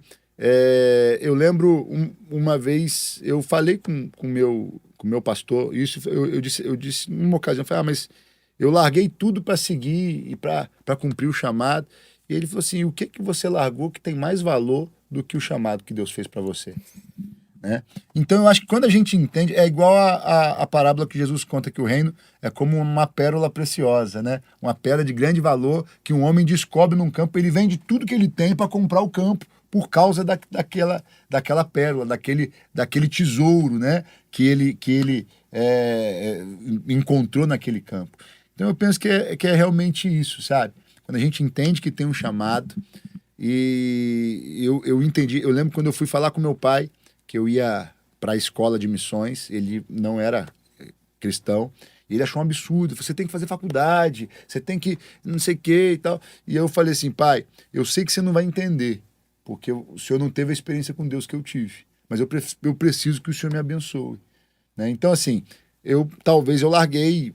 eu lembro uma vez, eu falei com o meu pastor, isso eu disse numa ocasião, eu falei, mas eu larguei tudo para seguir e para cumprir o chamado. E ele falou assim, o que você largou que tem mais valor do que o chamado que Deus fez para você? Né? Então eu acho que quando a gente entende, é igual a parábola que Jesus conta, que o reino é como uma pérola preciosa, né? Uma pedra de grande valor que um homem descobre num campo, ele vende tudo que ele tem para comprar o campo por causa daquela pérola, daquele tesouro, né? que ele encontrou naquele campo. Então eu penso que é realmente isso, sabe? Quando a gente entende que tem um chamado, e eu entendi, eu lembro quando eu fui falar com meu pai, que eu ia para a escola de missões, ele não era cristão, e ele achou um absurdo, você tem que fazer faculdade, você tem que não sei o que e tal. E eu falei assim, pai, eu sei que você não vai entender, porque o senhor não teve a experiência com Deus que eu tive, mas eu preciso que o senhor me abençoe. Né? Então, assim, talvez eu larguei,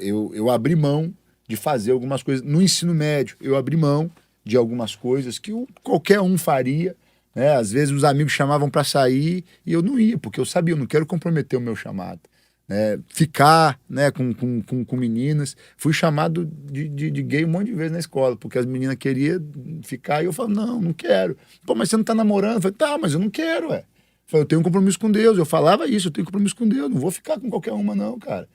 eu abri mão de fazer algumas coisas. No ensino médio, eu abri mão de algumas coisas que qualquer um faria, né? Às vezes os amigos chamavam para sair e eu não ia, porque eu sabia, eu não quero comprometer o meu chamado. Né? Ficar, né, com meninas. Fui chamado de gay um monte de vezes na escola, porque as meninas queriam ficar e eu falo, não quero. Pô, mas você não tá namorando? Eu falei, tá, mas eu não quero, ué. Eu falei, eu tenho um compromisso com Deus. Eu falava isso, eu tenho um compromisso com Deus, não vou ficar com qualquer uma não, cara.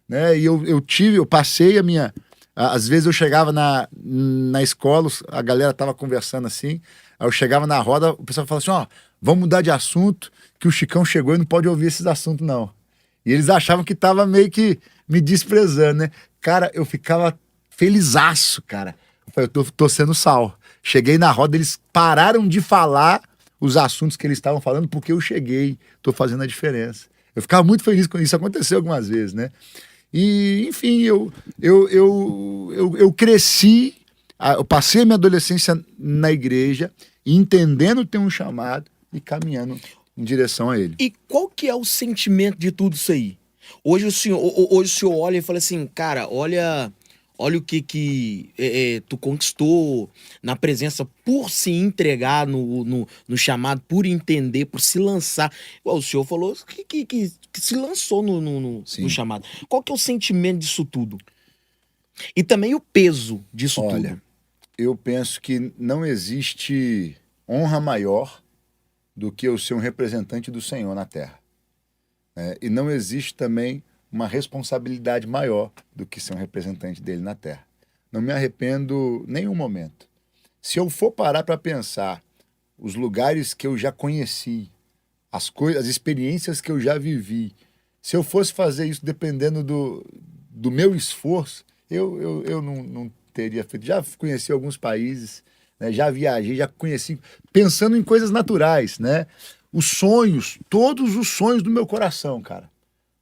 Né? E eu passei a minha... Às vezes eu chegava na escola, a galera tava conversando assim, aí eu chegava na roda, o pessoal falava assim, ó, vamos mudar de assunto, que o Chicão chegou e não pode ouvir esses assuntos, não. E eles achavam que tava meio que me desprezando, né? Cara, eu ficava felizaço, cara. Eu falei, eu tô sendo sal. Cheguei na roda, eles pararam de falar os assuntos que eles estavam falando, porque eu cheguei, tô fazendo a diferença. Eu ficava muito feliz com isso, aconteceu algumas vezes, né? E, enfim, eu cresci, eu passei a minha adolescência na igreja, entendendo ter um chamado e caminhando em direção a ele. E qual que é o sentimento de tudo isso aí? Hoje o senhor olha e fala assim, cara, olha o que tu conquistou na presença por se entregar no chamado, por entender, por se lançar. O senhor falou que se lançou no chamado. Qual que é o sentimento disso tudo? E também o peso disso tudo? Olha, eu penso que não existe honra maior do que eu ser um representante do Senhor na terra. E não existe também uma responsabilidade maior do que ser um representante dele na terra. Não me arrependo nenhum momento. Se eu for parar para pensar os lugares que eu já conheci, as experiências que eu já vivi, se eu fosse fazer isso dependendo do meu esforço, eu não teria feito. Já conheci alguns países, né? Já viajei, já conheci, pensando em coisas naturais, né? Os sonhos, todos os sonhos do meu coração, cara.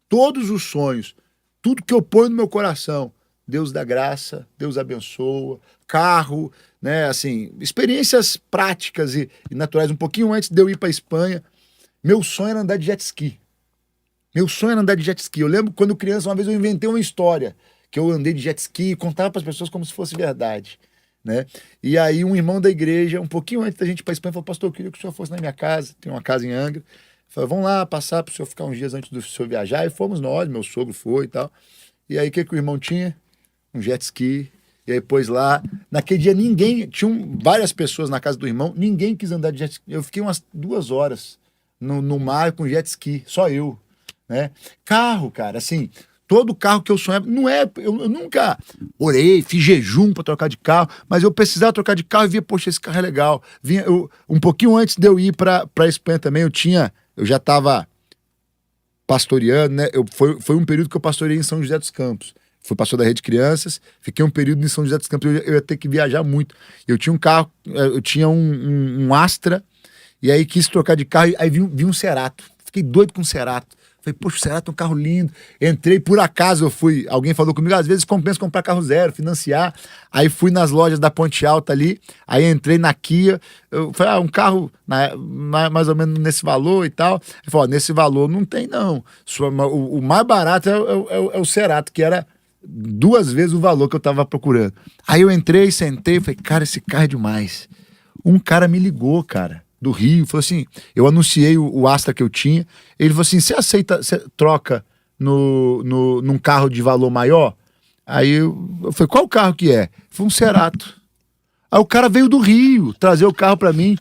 Todos os sonhos, tudo que eu ponho no meu coração, Deus dá graça, Deus abençoa, carro, né? Assim, experiências práticas e naturais. Um pouquinho antes de eu ir para Espanha, meu sonho era andar de jet ski. Meu sonho era andar de jet ski. Eu lembro quando criança, uma vez eu inventei uma história que eu andei de jet ski e contava para as pessoas como se fosse verdade, né? E aí um irmão da igreja, um pouquinho antes da gente ir para Espanha, falou: pastor, eu queria que o senhor fosse na minha casa, tem uma casa em Angra. Falei: vamos lá passar para o senhor ficar uns dias antes do senhor viajar. E fomos nós, meu sogro foi e tal. E aí o que o irmão tinha? Um jet ski. E aí pôs lá. Naquele dia ninguém, tinham várias pessoas na casa do irmão, ninguém quis andar de jet ski. Eu fiquei umas 2 horas no mar com jet ski, só eu, né? Carro, cara, assim, todo carro que eu sonhava, não é, eu nunca orei, fiz jejum para trocar de carro, mas eu precisava trocar de carro e via, poxa, esse carro é legal. Um pouquinho antes de eu ir para Espanha também, eu já estava pastoreando, né? Foi um período que eu pastoreei em São José dos Campos. Fui pastor da Rede Crianças, fiquei um período em São José dos Campos, eu ia ter que viajar muito. Eu tinha um carro, eu tinha um Astra, e aí quis trocar de carro, aí vi um Cerato. Fiquei doido com um Cerato. Falei: poxa, o Cerato é um carro lindo. Entrei, por acaso alguém falou comigo, às vezes compensa comprar carro zero, financiar. Aí fui nas lojas da Ponte Alta ali, aí entrei na Kia, eu falei: um carro mais ou menos nesse valor e tal. Ele falou: nesse valor não tem não. O mais barato é o Cerato, que era 2 vezes o valor que eu tava procurando. Aí eu entrei, sentei, falei: cara, esse carro é demais. Um cara me ligou, cara, do Rio, falou assim, eu anunciei o Astra que eu tinha, ele falou assim: você troca num carro de valor maior? Aí eu falei: qual carro que é? Foi um Cerato. Aí o cara veio do Rio trazer o carro pra mim.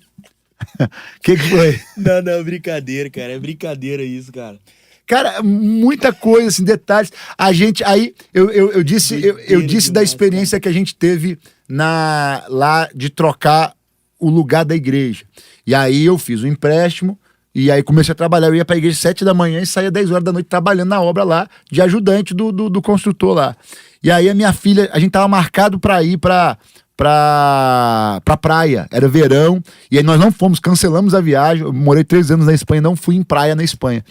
Que foi? Não, brincadeira, cara, é brincadeira isso, cara. Cara, muita coisa, assim, detalhes. Eu disse da experiência que a gente teve lá de trocar o lugar da igreja. E aí eu fiz um empréstimo e aí comecei a trabalhar. Eu ia pra igreja 7 da manhã e saía 10 horas da noite trabalhando na obra lá, de ajudante do construtor lá. E aí a minha filha, a gente tava marcado pra ir pra praia, era verão, e aí nós não fomos, cancelamos a viagem. Eu morei 3 anos na Espanha, não fui em praia na Espanha.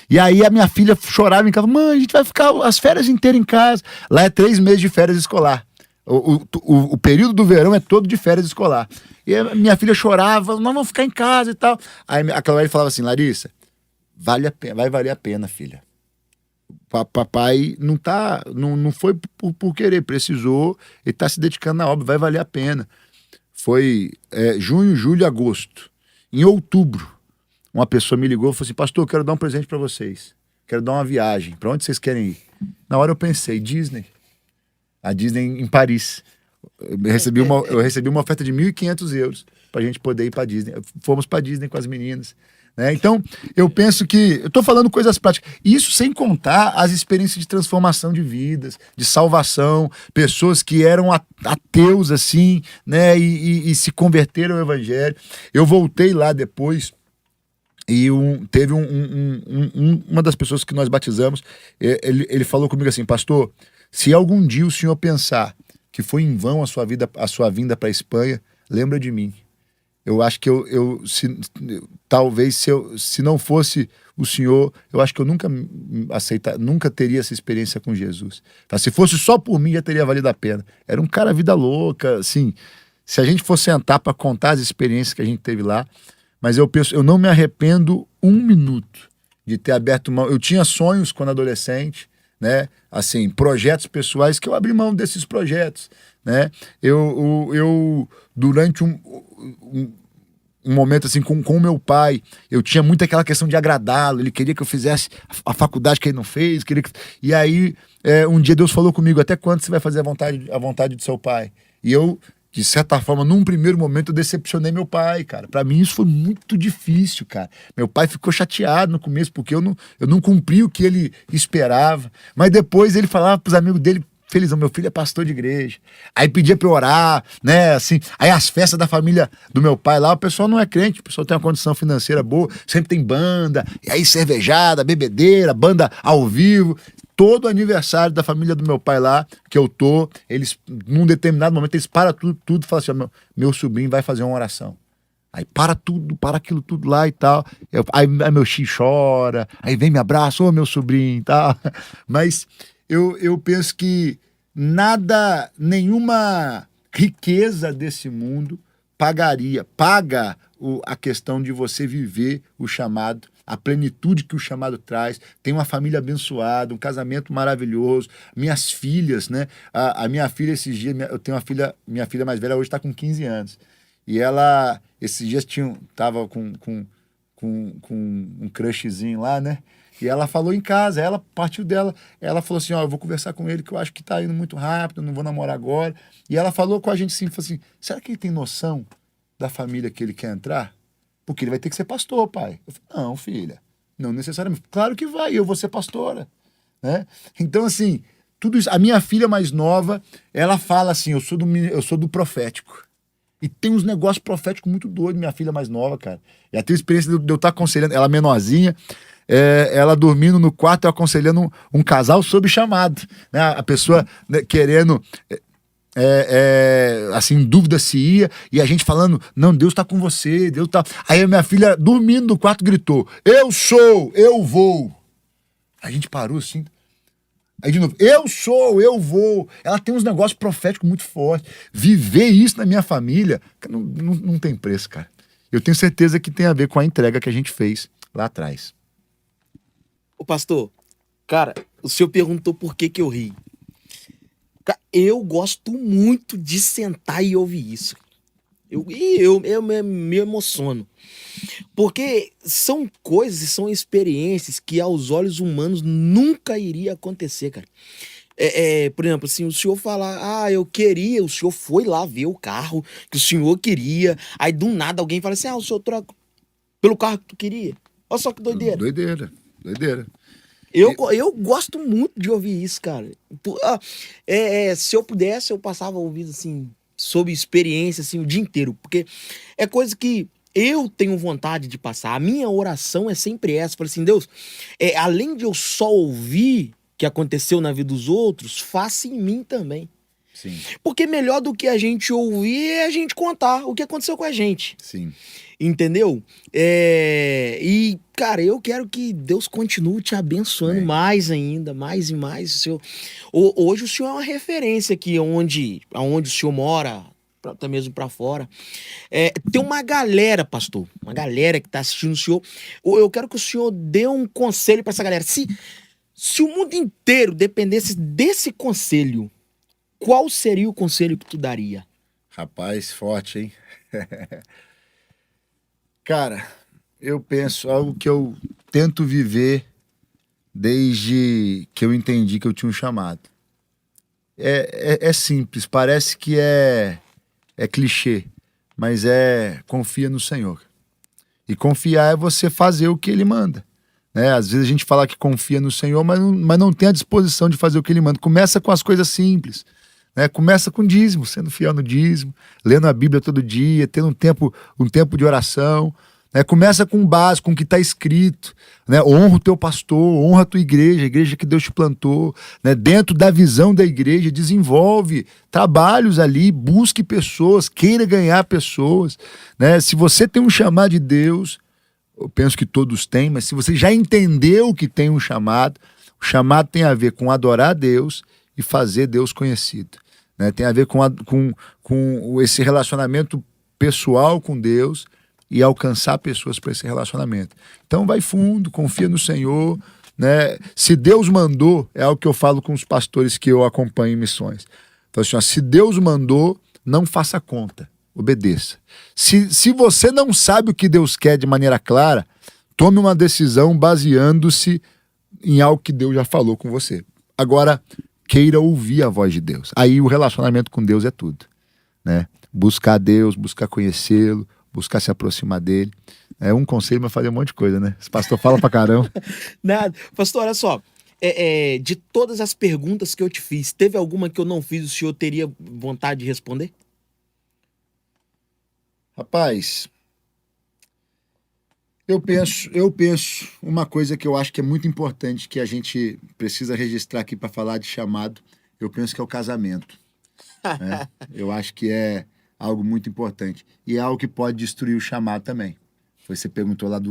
E aí a minha filha chorava em casa: mãe, a gente vai ficar as férias inteiras em casa. Lá é 3 meses de férias escolar. O período do verão é todo de férias escolar. E a minha filha chorava: nós vamos ficar em casa e tal. Aí a Cláudia falava assim: Larissa, vale a pena, vai valer a pena, filha. Papai não foi por querer, precisou, ele tá se dedicando na obra, vai valer a pena. Foi junho, julho, agosto. Em outubro, uma pessoa me ligou e falou assim: pastor, eu quero dar um presente para vocês, quero dar uma viagem, para onde vocês querem ir? Na hora eu pensei: Disney. A Disney em Paris. Eu recebi uma oferta de 1.500 euros pra gente poder ir pra Disney. Fomos pra Disney com as meninas, né? Então, eu penso que... Eu tô falando coisas práticas. Isso sem contar as experiências de transformação de vidas, de salvação, pessoas que eram ateus, assim, né? E se converteram ao evangelho. Eu voltei lá depois e teve uma das pessoas que nós batizamos, ele falou comigo assim: pastor, se algum dia o senhor pensar que foi em vão a sua vinda para a Espanha, lembra de mim. Eu acho que talvez se não fosse o senhor, eu acho que eu nunca teria essa experiência com Jesus. Tá? Se fosse só por mim, já teria valido a pena. Era um cara vida louca, assim. Se a gente for sentar para contar as experiências que a gente teve lá, mas eu penso, eu não me arrependo 1 minuto de ter aberto mão. Eu tinha sonhos quando adolescente, né? Assim, projetos pessoais que eu abri mão desses projetos, né? Eu durante um momento assim com o meu pai, eu tinha muito aquela questão de agradá-lo. Ele queria que eu fizesse a faculdade que ele não fez, e aí um dia Deus falou comigo: até quando você vai fazer a vontade do seu pai? E eu, de certa forma, num primeiro momento, eu decepcionei meu pai, cara. Pra mim isso foi muito difícil, cara. Meu pai ficou chateado no começo, porque eu não cumpri o que ele esperava. Mas depois ele falava pros amigos dele: felizão, meu filho é pastor de igreja. Aí pedia pra eu orar, né, assim. Aí as festas da família do meu pai lá, o pessoal não é crente, o pessoal tem uma condição financeira boa, sempre tem banda, e aí cervejada, bebedeira, banda ao vivo. todo aniversário da família do meu pai lá, que eu tô, eles, num determinado momento, eles param tudo e falam assim, ó, meu sobrinho vai fazer uma oração. Aí para tudo, para aquilo tudo lá e tal. Aí meu filho chora, aí vem me abraça, ô meu sobrinho e tal. Mas eu penso que nada, nenhuma riqueza desse mundo paga a questão de você viver o chamado, a plenitude que o chamado traz. Tem uma família abençoada, um casamento maravilhoso, minhas filhas, né? A minha filha esses dias, eu tenho uma filha, minha filha mais velha hoje está com 15 anos. E ela, esses dias, tava com um crushzinho lá, né? E ela falou em casa, ela partiu dela, ela falou assim, ó, eu vou conversar com ele que eu acho que tá indo muito rápido, eu não vou namorar agora. E ela falou com a gente assim, falou assim, será que ele tem noção da família que ele quer entrar? Porque ele vai ter que ser pastor, pai. Eu falei, não, filha, não necessariamente. Claro que vai, eu vou ser pastora, né? Então, assim, tudo isso, a minha filha mais nova, ela fala assim, eu sou do profético. E tem uns negócios proféticos muito doidos, minha filha mais nova, cara. E até a experiência de eu estar aconselhando, ela menorzinha, ela dormindo no quarto, eu aconselhando um casal sob chamado. Né? A pessoa, né, querendo, assim, dúvida se ia, e a gente falando, não, Deus tá com você, Deus tá... Aí a minha filha, dormindo no quarto, gritou, eu vou. A gente parou assim... Aí de novo, eu vou. Ela tem uns negócios proféticos muito fortes. Viver isso na minha família, não tem preço, cara. Eu tenho certeza que tem a ver com a entrega que a gente fez lá atrás. Ô pastor, cara, o senhor perguntou por que eu ri. Eu gosto muito de sentar e ouvir isso. Eu me emociono. Porque são coisas e são experiências que aos olhos humanos nunca iria acontecer, cara. Por exemplo, assim, o senhor falar, eu queria, o senhor foi lá ver o carro que o senhor queria, aí do nada alguém fala assim, o senhor troca pelo carro que tu queria. Olha só que doideira. Doideira. Eu gosto muito de ouvir isso, cara. Se eu pudesse, eu passava ouvindo, assim, sobre experiência, assim, o dia inteiro. Porque é coisa que eu tenho vontade de passar. A minha oração é sempre essa. Falei assim, Deus, além de eu só ouvir o que aconteceu na vida dos outros, faça em mim também. Sim. Porque melhor do que a gente ouvir é a gente contar o que aconteceu com a gente. Sim. Entendeu? E, cara, eu quero que Deus continue te abençoando mais ainda, mais e mais. Hoje o senhor é uma referência aqui onde o senhor mora, até mesmo para fora. Tem uma galera, pastor, uma galera que tá assistindo o senhor. Eu quero que o senhor dê um conselho para essa galera. Se o mundo inteiro dependesse desse conselho, qual seria o conselho que tu daria? Rapaz, forte, hein? Cara, eu penso algo que eu tento viver desde que eu entendi que eu tinha um chamado. É simples, parece que é clichê, mas confia no Senhor. E confiar é você fazer o que Ele manda. Né? Às vezes a gente fala que confia no Senhor, mas não tem a disposição de fazer o que Ele manda. Começa com as coisas simples. Né? Começa com dízimo, sendo fiel no dízimo, lendo a Bíblia todo dia, tendo um tempo de oração. Né? Começa com o básico, com o que está escrito. Né? Honra o teu pastor, honra a tua igreja, a igreja que Deus te plantou. Né? Dentro da visão da igreja, desenvolve trabalhos ali, busque pessoas, queira ganhar pessoas. Né? Se você tem um chamado de Deus, eu penso que todos têm, mas se você já entendeu que tem um chamado, o chamado tem a ver com adorar a Deus e fazer Deus conhecido. Né? Tem a ver com esse relacionamento pessoal com Deus e alcançar pessoas para esse relacionamento. Então vai fundo, confia no Senhor. Né? Se Deus mandou, é algo que eu falo com os pastores que eu acompanho em missões. Então, assim, se Deus mandou, não faça conta, obedeça. Se você não sabe o que Deus quer de maneira clara, tome uma decisão baseando-se em algo que Deus já falou com você. Agora, queira ouvir a voz de Deus. Aí o relacionamento com Deus é tudo. Né? Buscar Deus, buscar conhecê-lo, buscar se aproximar dele. É um conselho, mas fazer um monte de coisa, né? Esse pastor fala pra caramba. Nada. Pastor, olha só. De todas as perguntas que eu te fiz, teve alguma que eu não fiz, o senhor teria vontade de responder? Rapaz, Eu penso uma coisa que eu acho que é muito importante, que a gente precisa registrar aqui para falar de chamado, eu penso que é o casamento. Né? Eu acho que é algo muito importante. E é algo que pode destruir o chamado também. Você perguntou lá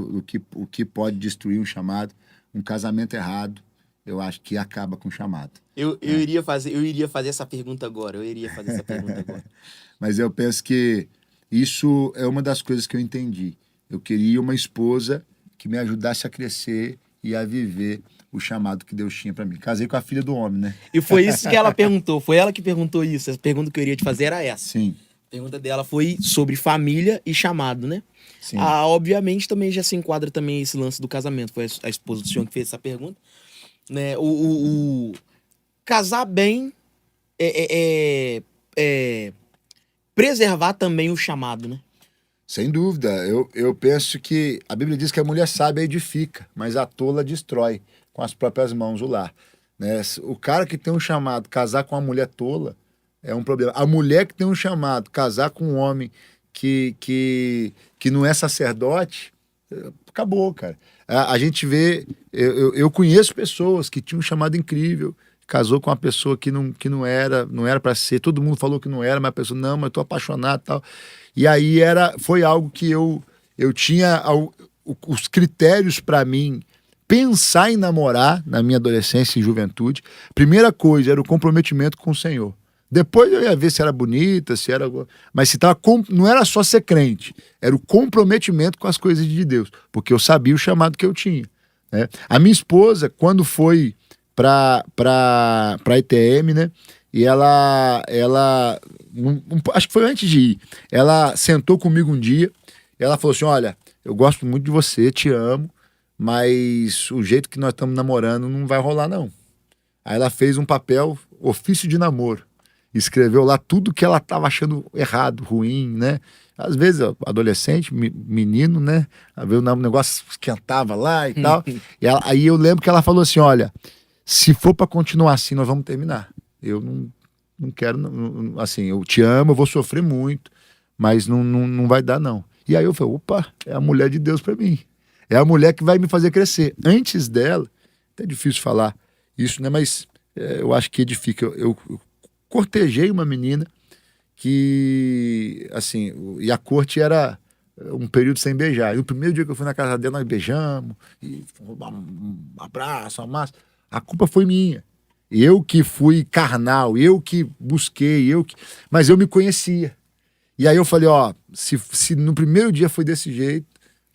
o que pode destruir um chamado. Um casamento errado, eu acho que acaba com o chamado. Eu iria fazer essa pergunta agora. Mas eu penso que isso é uma das coisas que eu entendi. Eu queria uma esposa que me ajudasse a crescer e a viver o chamado que Deus tinha para mim. Casei com a filha do homem, né? E foi isso que ela perguntou. Foi ela que perguntou isso. A pergunta que eu iria te fazer era essa. Sim. A pergunta dela foi sobre família e chamado, né? Sim. Obviamente também já se enquadra também esse lance do casamento. Foi a esposa do senhor que fez essa pergunta. Né? O casar bem é preservar também o chamado, né? Sem dúvida. Eu penso que a Bíblia diz que a mulher sábia edifica, mas a tola destrói com as próprias mãos o lar. Né? O cara que tem um chamado, casar com uma mulher tola, é um problema. A mulher que tem um chamado, casar com um homem que não é sacerdote, acabou, cara. A gente vê, eu conheço pessoas que tinham um chamado incrível, casou com uma pessoa que não era para ser, todo mundo falou que não era, mas a pessoa, não, mas eu tô apaixonado e tal. E aí foi algo que eu tinha os critérios para mim pensar em namorar na minha adolescência e juventude. Primeira coisa era o comprometimento com o Senhor. Depois eu ia ver se era bonita, se era... Mas se tava não era só ser crente, era o comprometimento com as coisas de Deus, porque eu sabia o chamado que eu tinha. Né? A minha esposa, quando foi para ITM, né? E ela acho que foi antes de ir, ela sentou comigo um dia, e ela falou assim, olha, eu gosto muito de você, te amo, mas o jeito que nós estamos namorando não vai rolar, não. Aí ela fez um papel, ofício de namoro, escreveu lá tudo que ela estava achando errado, ruim, né? Às vezes, adolescente, menino, né? O negócio esquentava lá e tal. E aí eu lembro que ela falou assim, olha, se for para continuar assim, nós vamos terminar. Eu não quero, assim, eu te amo, eu vou sofrer muito, mas não vai dar, não. E aí eu falei, opa, é a mulher de Deus para mim. É a mulher que vai me fazer crescer. Antes dela, até é difícil falar isso, né? Mas eu acho que edifica. Eu cortejei uma menina que, assim, e a corte era um período sem beijar. E o primeiro dia que eu fui na casa dela, nós beijamos, e um abraço, uma massa. A culpa foi minha. Eu que fui carnal, eu que busquei, mas eu me conhecia. E aí eu falei, ó, se no primeiro dia foi desse jeito,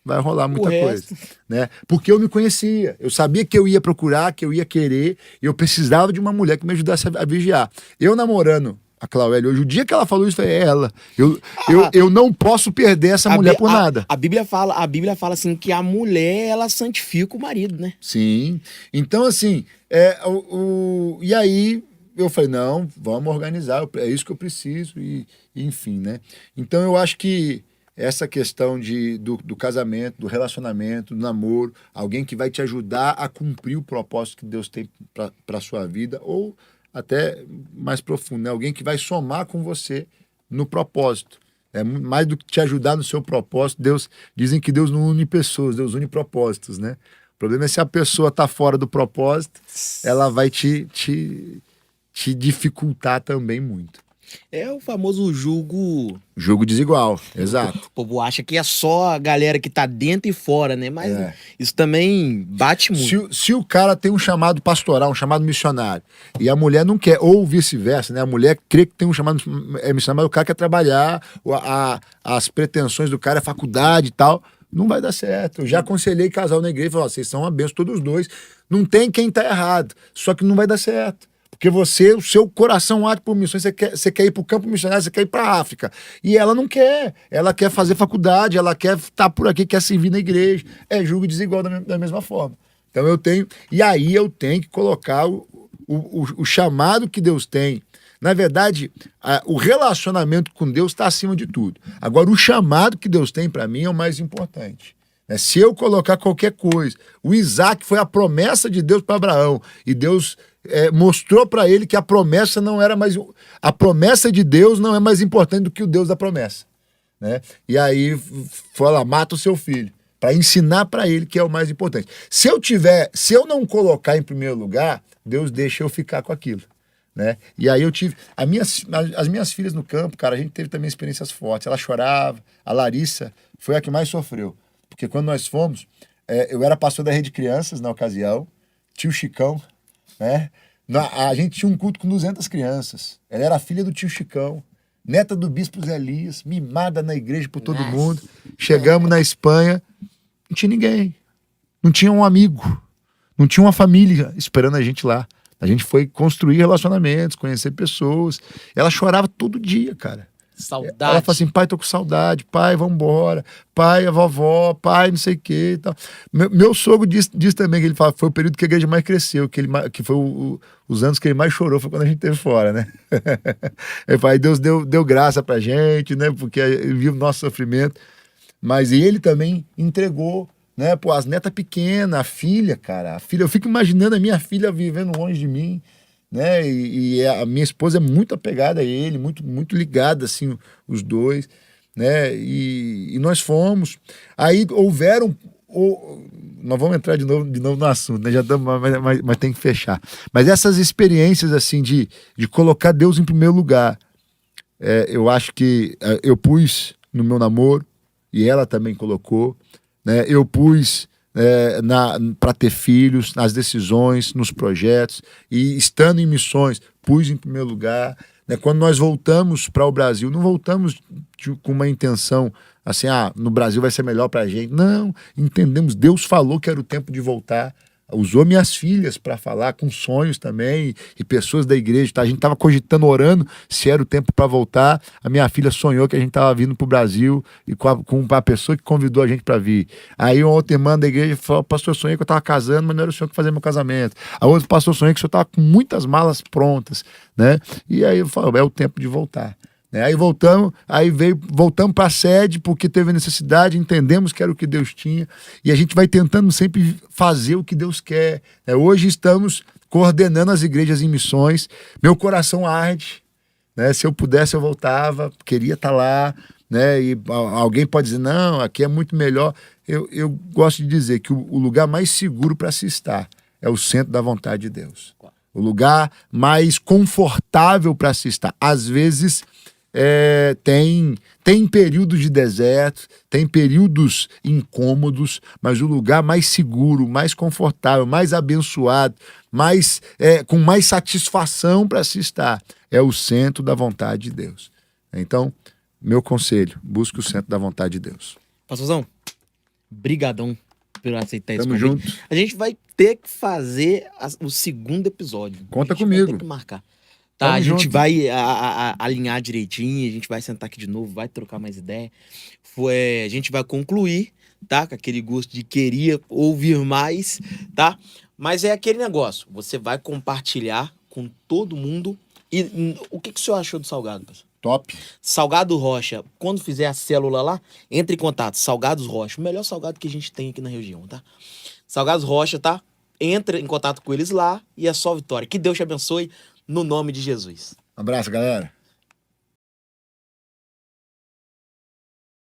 vai rolar muita coisa, né? Porque eu me conhecia, eu sabia que eu ia procurar, que eu ia querer, e eu precisava de uma mulher que me ajudasse a vigiar. Eu namorando a Cláudia hoje, o dia que ela falou isso, é ela. Eu não posso perder essa mulher por nada. A Bíblia fala assim que a mulher, ela santifica o marido, né? Sim. Então, assim, e aí eu falei, não, vamos organizar, é isso que eu preciso, e enfim, né? Então eu acho que essa questão do casamento, do relacionamento, do namoro, alguém que vai te ajudar a cumprir o propósito que Deus tem para a sua vida, ou até mais profundo, né? Alguém que vai somar com você no propósito. Mais do que te ajudar no seu propósito, dizem que Deus não une pessoas, Deus une propósitos, né? O problema é se a pessoa está fora do propósito, ela vai te dificultar também muito. É o famoso julgo desigual, exato. O povo acha que é só a galera que tá dentro e fora, né? Mas isso também bate muito. Se o cara tem um chamado pastoral, um chamado missionário, e a mulher não quer, ou vice-versa, né? A mulher crê que tem um chamado missionário, mas o cara quer trabalhar, as pretensões do cara é faculdade e tal, não vai dar certo. Eu já aconselhei casal na igreja e falei, vocês são uma benção todos os dois, não tem quem tá errado, só que não vai dar certo. Porque o seu coração age por missões, você quer ir para o campo missionário, você quer ir para a África. E ela não quer. Ela quer fazer faculdade, ela quer estar por aqui, quer servir na igreja. É julgo desigual da mesma forma. Então eu tenho que colocar o chamado que Deus tem. Na verdade, o relacionamento com Deus está acima de tudo. Agora, o chamado que Deus tem para mim é o mais importante. Se eu colocar qualquer coisa, o Isaac foi a promessa de Deus para Abraão, e Deus mostrou para ele que a promessa de Deus não é mais importante do que o Deus da promessa, né? E aí foi lá, mata o seu filho. para ensinar para ele que é o mais importante. Se eu não colocar em primeiro lugar, Deus deixa eu ficar com aquilo, né? E aí eu tive as minhas filhas no campo, cara, a gente teve também experiências fortes. Ela chorava, a Larissa foi a que mais sofreu, porque quando nós fomos, eu era pastor da Rede Crianças na ocasião, tio Chicão, né? A gente tinha um culto com 200 crianças. Ela era filha do tio Chicão, neta do bispo Zé Elias, mimada na igreja por todo mundo. Chegamos na Espanha, não tinha ninguém. Não tinha um amigo. Não tinha uma família esperando a gente lá. A gente foi construir relacionamentos, conhecer pessoas. Ela chorava todo dia, cara. Saudade. Ela fala assim, pai, tô com saudade, pai, vambora, pai, a vovó, pai, não sei o que e tal. Meu sogro diz também que ele fala, foi o período que a igreja mais cresceu, que foi os anos que ele mais chorou, foi quando a gente esteve fora, né? Ele fala, Deus deu graça pra gente, né? Porque ele viu o nosso sofrimento. Mas ele também entregou, né? Pô, as netas pequenas, a filha, cara, eu fico imaginando a minha filha vivendo longe de mim, né? E a minha esposa é muito apegada a ele, muito, muito ligada, assim, os dois, né? E nós fomos. Aí houveram. Nós vamos entrar de novo no assunto, né? Já estamos, mas tem que fechar. Mas essas experiências, assim, de colocar Deus em primeiro lugar, eu acho que eu pus no meu namoro, e ela também colocou, né? Eu pus para ter filhos, nas decisões, nos projetos, e estando em missões, pus em primeiro lugar, né? Quando nós voltamos para o Brasil, não voltamos com uma intenção assim, no Brasil vai ser melhor para a gente. Não, entendemos, Deus falou que era o tempo de voltar, usou minhas filhas para falar, com sonhos também, e pessoas da igreja, tá? A gente estava cogitando, orando se era o tempo para voltar. A minha filha sonhou que a gente estava vindo para o Brasil e com a pessoa que convidou a gente para vir. Aí uma outra irmã da igreja falou, pastor, sonhei que eu estava casando, mas não era o senhor que fazia meu casamento. A outra, pastor, sonhei que o senhor estava com muitas malas prontas, né? E aí eu falo, é o tempo de voltar. Aí voltamos para a sede porque teve necessidade, entendemos que era o que Deus tinha e a gente vai tentando sempre fazer o que Deus quer. Hoje estamos coordenando as igrejas em missões, meu coração arde, né? Se eu pudesse eu voltava, queria estar lá, né? E alguém pode dizer, não, aqui é muito melhor. Eu gosto de dizer que o lugar mais seguro para se estar é o centro da vontade de Deus. O lugar mais confortável para se estar. Às vezes tem períodos de deserto, tem períodos incômodos, mas o lugar mais seguro, mais confortável, mais abençoado, com mais satisfação para se estar, é o centro da vontade de Deus. Então, meu conselho, busque o centro da vontade de Deus. Pastorzão, brigadão por aceitar esse convite. Junto. A gente vai ter que fazer o segundo episódio. Conta comigo. Vai ter que marcar. Tá, a gente vai alinhar direitinho, a gente vai sentar aqui de novo, vai trocar mais ideia. A gente vai concluir, tá? Com aquele gosto de queria ouvir mais, tá? Mas é aquele negócio, você vai compartilhar com todo mundo. E o que o senhor achou do salgado, pessoal? Top. Salgado Rocha, quando fizer a célula lá, entre em contato. Salgados Rocha, o melhor salgado que a gente tem aqui na região, tá? Salgados Rocha, tá? Entra em contato com eles lá e é só vitória. Que Deus te abençoe. No nome de Jesus. Um abraço, galera.